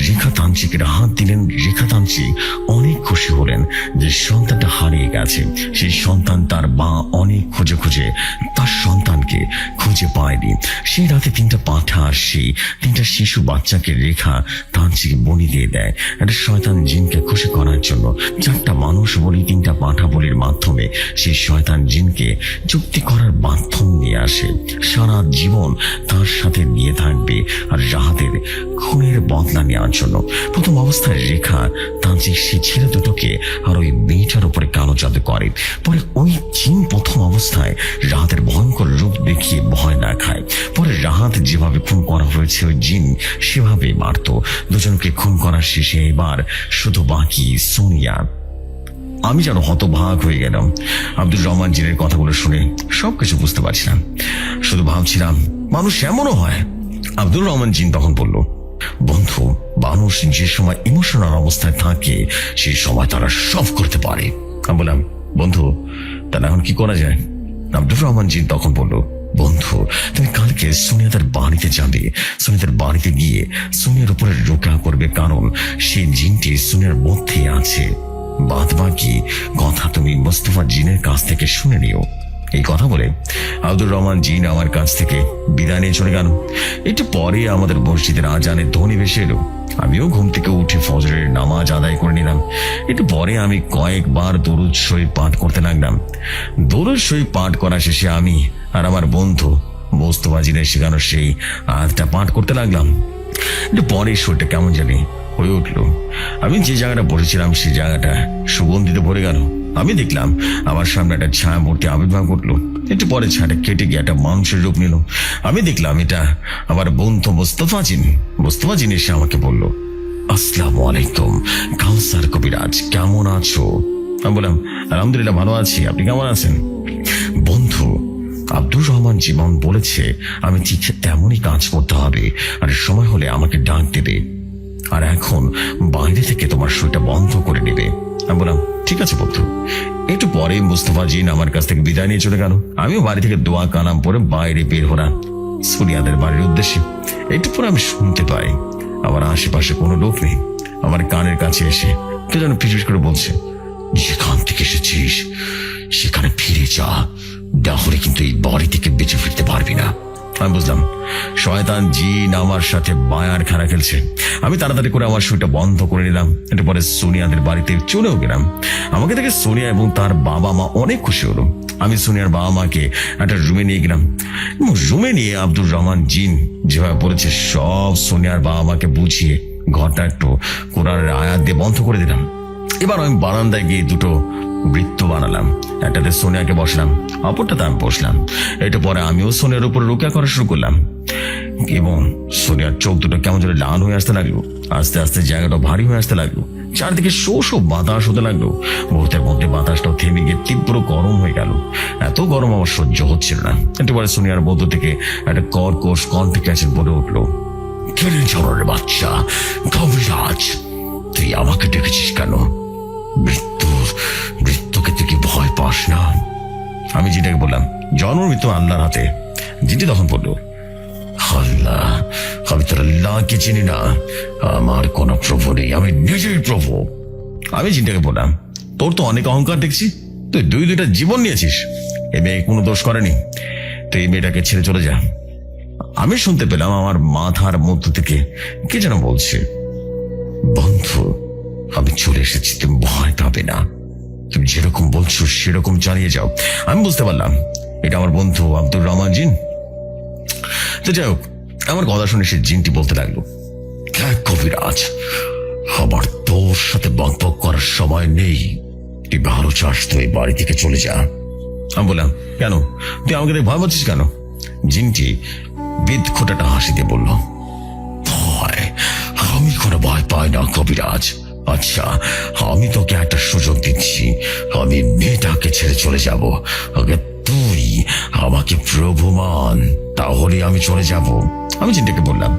রেখা তান্ত্রিকের হাত দিলেন। রেখা তান্ত্রিক অনেক খুশি হলেন যে সন্তানটা হারিয়ে গেছে। সেই সন্তান তার মা অনেক খুঁজে খুঁজে তার সন্তানকে খুঁজে পায়নি। সেই রাতে 3টা পাঁঠা আর সেই 3টা শিশু বাচ্চাকে রেখা তান্ত্রিক বলি দিয়ে দেয় একটা শয়তান জিনকে খুশি করার জন্য। 4টা মানুষ বলি 3টা পাঁঠা বলির মাধ্যমে সেই শয়তান জিনকে চুক্তি করার মাধ্যম নিয়ে আসে। সারা জীবন তার সাথে নিয়ে থাকবে আর রাহাতের খুনের বদলা নেওয়ার জন্য। প্রথম অবস্থায় রেখা তান্ত্রিক সেই ছেলে দুটোকে আর ওই মেয়েটার উপরে কালো জাদু করে। পরে ওই জিন প্রথম অবস্থায় রাহাতের ভয়ঙ্কর রূপ দেখিয়ে ভয় না খায়। পরে রাহাত যেভাবে খুন করা হয়েছে ওই জিন সেভাবে মারত। দুজনকে খুন করার শেষে এবার শুধু বাকি সোনিয়া। আমি যেন হতভাগ হয়ে গেলাম। আব্দুর রহমান জিনের কথাগুলো শুনে সবকিছু বুঝতে পারছিলাম। শুধু ভাবছিলাম মানুষ এমনও হয়। আব্দুর রহমান জিন তখন বলল, বন্ধু, মানুষ যে সময় ইমোশনাল অবস্থায় থাকে সেই সময় তারা সব করতে পারে। আমি বললাম, বন্ধু তাহলে এখন কি করা যায়? আব্দুর রহমান জিন তখন বলল, বন্ধু তুমি কালকে সোনিয়াদের বাড়িতে যাবে। সোনিয়াদের বাড়িতে গিয়ে সোনিয়ার উপরে রোকা করবে, কারণ সেই জিনটি সোনিয়ার মধ্যে আছে। বাদ বাকি কথা তুমি মোস্তফা জিনের কাছ থেকে শুনে নিও। এই কথা বলে আব্দুর রহমান জিন আমার কাছ থেকে বিদায় নিয়ে চলে গেল। একটু পরে আমাদের মসজিদের আজানের ধ্বনি ভেসে এলো। আমিও ঘুম থেকে উঠে ফজরের নামাজ আদায় করে নিলাম। একটু পরে আমি কয়েকবার দরুদ শরীফ পাঠ করতে লাগলাম। দরুদ শরীফ পাঠ করা শেষে আমি আর আমার বন্ধু মোস্তফা জিনের শেখানো সেই আয়াতটা পাঠ করতে লাগলাম। একটু পরে শরীরটা কেমন জানি হয়ে উঠলো। আমি যে জায়গাটা বসেছিলাম সেই জায়গাটা সুগন্ধিতে ভরে গেল। আমি দেখলাম আমার সামনে একটা ছায়া মূর্তি আবির্ভাব ঘটলো। একটু পরে ছায়াটা কেটে গিয়ে একটা মানুষের রূপ নিল। আমি দেখলাম এটা আমার বন্ধু মোস্তফা জিন এসে আমাকে বলল, আসসালামু আলাইকুম কাউসার কবিরাজ, কেমন আছো? আমি বললাম, আলহামদুলিল্লাহ ভালো আছি, আপনি কেমন আছেন? বন্ধু, আব্দুর রহমান জীবন বলেছে আমি ঠিক তেমনই কাজ করতে হবে, আর সময় হলে আমাকে ডাক দেবে, আর এখন বাইরে থেকে তোমার শরীরটা বন্ধ করে নেবে। আমি বললাম, ঠিক আছে বন্ধু। একটু পরে মুস্তফা জিন আমার কাছ থেকে বিদায় নিয়ে চলে গেল। আমিও বাড়ি থেকে দোয়া কালাম পরে বাইরে বের হলাম সোনিয়াদের বাড়ির উদ্দেশ্যে। একটু পরে আমি শুনতে পাই আমার আশেপাশে কোনো লোক নেই। আমার কানের কাছে এসে কে যেন ফিসফিস করে বলছে, যেখান থেকে এসেছিস সেখানে ফিরে যা, তাহলে কিন্তু এই বাড়ি থেকে বেঁচে ফিরতে পারবি না। আমি বুঝলাম শয়তান জিন আমার সাথে বায়ার খেলা খেলছে। আমি তাড়াতাড়ি করে আমার শরীরটা বন্ধ করে নিলাম। একটু পরে সোনিয়াদের বাড়িতে চলেও গেলাম। আমাকে দেখে সোনিয়া এবং তার বাবা মা অনেক খুশি হলো। আমি সোনিয়ার বাবা মাকে একটা রুমে নিয়ে গেলাম এবং রুমে নিয়ে আব্দুর রহমান জিন যেভাবে বলেছে সব সোনিয়ার বাবা মাকে বুঝিয়ে ঘরটা একটু কোরআনের আয়াত দিয়ে বন্ধ করে দিলাম। এবার আমি বারান্দায় গিয়ে দুটো বৃত্ত বানালাম। একটাতে সোনিয়াকে বসলাম, অপরটাতে আমি বসলাম। এটা পরে আমিও সোনিয়ার উপরে রুকিয়া করা শুরু করলাম এবং সোনিয়ার চোখ দুটো কেমন যেন লাল হয়ে আসতে লাগলো। আস্তে আস্তে জায়গাটা ভারী হয়ে আসতে লাগলো। চারদিকে শো শো বাতাস হতে লাগলো। মুহূর্তের মধ্যে বাতাসটাও থেমে গিয়ে তীব্র গরম হয়ে গেল। এত গরম আমার সহ্য হচ্ছিল না। একটু পরে সোনিয়ার বৌদ্ধ থেকে একটা কর্কশ কণ্ঠে ক্যাচেট বলে উঠলো, কেড়ে ঝড়ের বাচ্চা কবিরাজ, তুই আমাকে ডেকেছিস কেন? মৃত্যুকে তুই কি ভয় পাস না? আমি জিনটাকে বললাম, জন্ম মৃত্যু আল্লাহর হাতে। জিনটি তখন বলল, আল্লাহ, আমি তোর আল্লাহকে চিনি না, আমার কোন প্রভু নেই, আমি নিজেই প্রভু। আমি জিনটাকে বললাম, তোর তো অনেক অহংকার দেখছি, তুই দুইটা জীবন নিয়েছিস, এ মেয়ে কোনো দোষ করেনি, তুই এই মেয়েটাকে ছেড়ে চলে যা। আমি শুনতে পেলাম আমার মাথার মধ্য থেকে কে যেন বলছে, বন্ধু আমি চলে এসেছি, তুমি ভয় পাবে না, তুমি যেরকম বলছো সেরকম চালিয়ে যাও। আমি বুঝতে পারলাম এটা আমার বন্ধু আব্দুর রহমান জিন। তো যাই হোক, আমার কথা শুনে সে জিনটি বলতে লাগলো, কবিরাজ, আমার তোর সাথে বকবক করার সময় নেই, তুই ভালো চাস তো এই বাড়ি থেকে চলে যা। আমি বললাম, কেন? তুই আমাকে ভয় পাচ্ছিস কেন? জিনটি বিদখোটাটা হাসি দিয়ে বলল, ভয়? আমি কোনো ভয় পাই না কবিরাজ। আচ্ছা, আমি তোকে একটা সুযোগ দিচ্ছি, আমি মেয়েটাকে ছেড়ে চলে যাব। আগে তুই আমাকে প্রভু মান, তাহলে আমি চলে যাব। আমি জিনটাকে বললাম,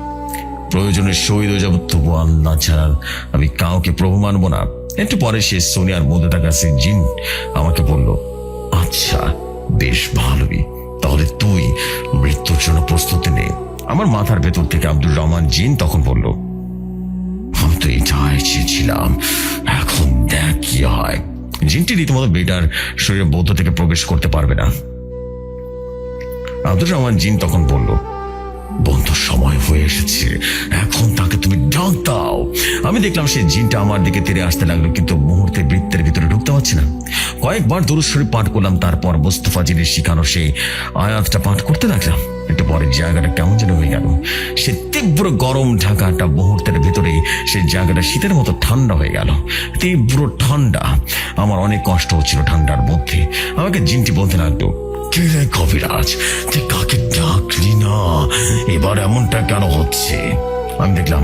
প্রয়োজনে শহীদ হয়ে যাবো, তবু আল্লাহ ছাড়া আমি কাউকে প্রভু মানবো না। একটু পরে সে সোনিয়ার মধ্যে থাকা সে জিন আমাকে বলল, আচ্ছা বেশ ভালোই, তাহলে তুই মৃত্যুর জন্য প্রস্তুতি নে। আমার মাথার ভেতর থেকে আব্দুর রহমান জিন তখন বলল, আমি তো এটাই চেয়েছিলাম, এখন দেখ কি হয়। জিনটি রীতিমতো বেটার শরীরের বৌদ্ধ থেকে প্রবেশ করতে পারবে না। আব্দুর রহমান জিন তখন বলল, বন্ধুর সময় হয়ে এসেছে, এখন তাকে তুমি ডাক দাও। আমি দেখলাম সেই জিনটা আমার দিকে তেড়ে আসতে লাগলো, কিন্তু মুহূর্তে বৃত্তের ভিতরে ঢুকতে পারছি না। কয়েকবার দরুদ শরীফ পাঠ করলাম, তারপর মোস্তফা জিনের শিখানো সেই আয়াতটা পাঠ করতে লাগলাম। একটু পরে জায়গাটা কেমন যেন হয়ে গেল। সে তীব্র গরম ঢাকাটা মুহূর্তের ভিতরে সেই জায়গাটা শীতের মতো ঠান্ডা হয়ে গেল। তীব্র ঠান্ডা, আমার অনেক কষ্ট হচ্ছিল ঠান্ডার মধ্যে। আমাকে জিনটি বলতে লাগলো, কবিরাজ তুই কাকে ডাকলি না, এবার এমনটা কেন হচ্ছে? আমি দেখলাম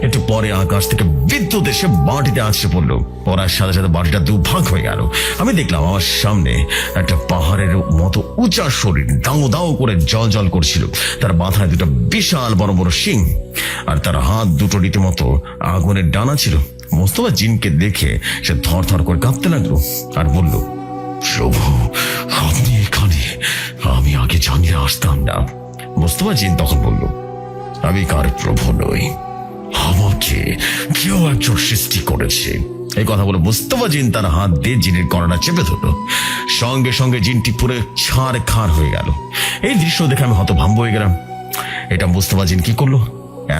একটু পরে আকাশ থেকে বিদ্যুৎ এসে বাটিতে আছড়ে পড়লো। পড়ার সাথে সাথে বাটিটা দুভাগ হয়ে গেল। আমি দেখলাম আমার সামনে একটা পাহাড়ের মতো উঁচা শরীর দাও দাও করে জল জল করছিল। তার মাথায় দুটো বিশাল বড় বড় শিং, আর তার হাত দুটো রীতিমতো আগুনের ডানা ছিল। মোস্তফা জিনকে দেখে সে থর থর করে কাঁপতে লাগলো আর বলল, প্রভু আপনি এখানে, আমি আগে জানিয়ে আসতাম না। মোস্তফা জিন তখন বলল, আমি কার প্রভু নই, আমাকে কেউ একজন সৃষ্টি করেছে, এই কথা বলে মোস্তফা জিন তার হাত দিয়ে জিনের কড়াটা চেপে ধরলো। সঙ্গে সঙ্গে জিনটি পুরো ছাড় খাড় হয়ে গেল। এই দৃশ্য দেখে আমি হতভম্ব হয়ে গেলাম। এটা মোস্তফা জিন কি করলো?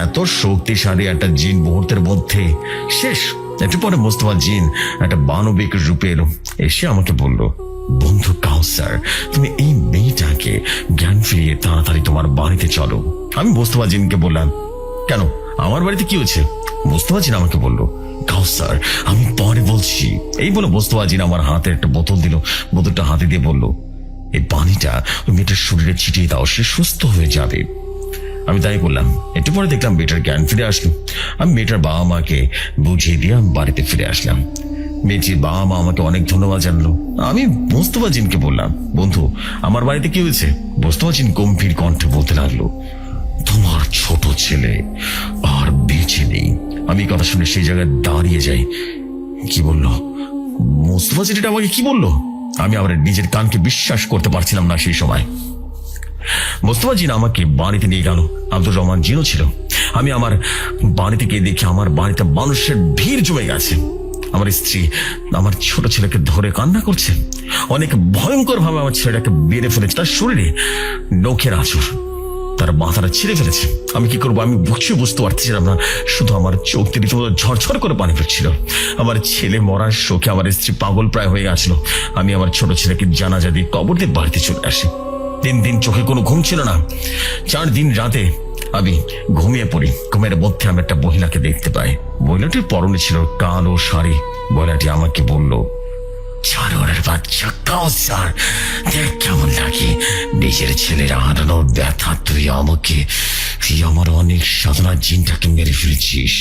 এত শক্তিশালী একটা জিন মুহূর্তের মধ্যে শেষ। একটু পরে মোস্তফা জিন একটা মানবিক রূপে এলো, এসে আমাকে বলল, বন্ধু কাউসার, তুমি এই মেয়েটাকে জ্ঞান ফিরিয়ে তাড়াতাড়ি তোমার বাড়িতে চলো। আমি মোস্তফা জিনকে বললাম, কেন, আমার বাড়িতে কি হয়েছে? মোস্তফা জিন আমাকে বলল, কাউসার, আমি পরে বলছি। এই বলে মোস্তফা জিন আমার হাতে একটা বোতল দিল। বোতলটা হাতে দিয়ে বলল, এই পানিটা ওই মেয়েটার শরীরে ছিটিয়ে দাও, সে সুস্থ হয়ে যাবে। আমি তাই করলাম। একটু পরে দেখলাম মেয়েটার জ্ঞান ফিরে আসলো। আমি মেয়েটার বাবা মাকে বুঝিয়ে দিয়ে আমি বাড়িতে ফিরে আসলাম। মেয়েটির বাবা মা আমাকে অনেক ধন্যবাদ জানলো। আমি মোস্তফা জিনকে বললাম, বন্ধু, আমার বাড়িতে কি হয়েছে? মোস্তফা জিন গম্ভীর কণ্ঠে বলতে লাগলো, তোমার ছোট ছেলে আর বেঁচে নেই। আমি কথা শুনে সেই জায়গায় দাঁড়িয়ে যাই। কি বললো মোস্তফা জিন? এটা আমাকে কি বললো? আমি আমার নিজের কানকে বিশ্বাস করতে পারছিলাম না সেই সময়। মোস্তফা জিন আমাকে বাড়িতে নিয়ে গেল। আব্দুর রহমান জিনও ছিল। আমি আমার বাড়িতে গিয়ে দেখি আমার বাড়িতে মানুষের ভিড় জমে গেছে। আমার স্ত্রী আমার ছোট ছেলেকে ধরে কান্না করছে। অনেক ভয়ঙ্কর ভাবে আমার ছেলেটাকে বেড়ে ফেলেছে। তার শরীরে নখের আঁচড়, তার মাথাটা ছিঁড়ে ফেলেছে। আমি কি করবো আমি বুঝতে পারছিলাম না। শুধু আমার চোখ থেকে ঝরঝর করে পানি পড়ছিল। আমার ছেলে মরার শোকে আমার স্ত্রী পাগল প্রায় হয়ে গেছিল। আমি আমার ছোট ছেলেকে জানাজা দিয়ে কবর দিয়ে বাড়িতে চলে আসি। 3 দিন চোখে কোনো ঘুম ছিল না। 4 দিন রাতে আমি ঘুমিয়ে পড়ি। ঘুমের মধ্যে আমি একটা মহিলাকে দেখতে পাই। মহিলাটির পরনে ছিল কালো শাড়ি। মহিলাটি আমাকে বলল, ছাড়োয়ারের বাচ্চা কাউসার, দেখ কেমন লাগে নিজের ছেলের হারানোর ব্যথা তুই আমার অনেক সাধনা জিনটাকে মেরে ফেলেছিস।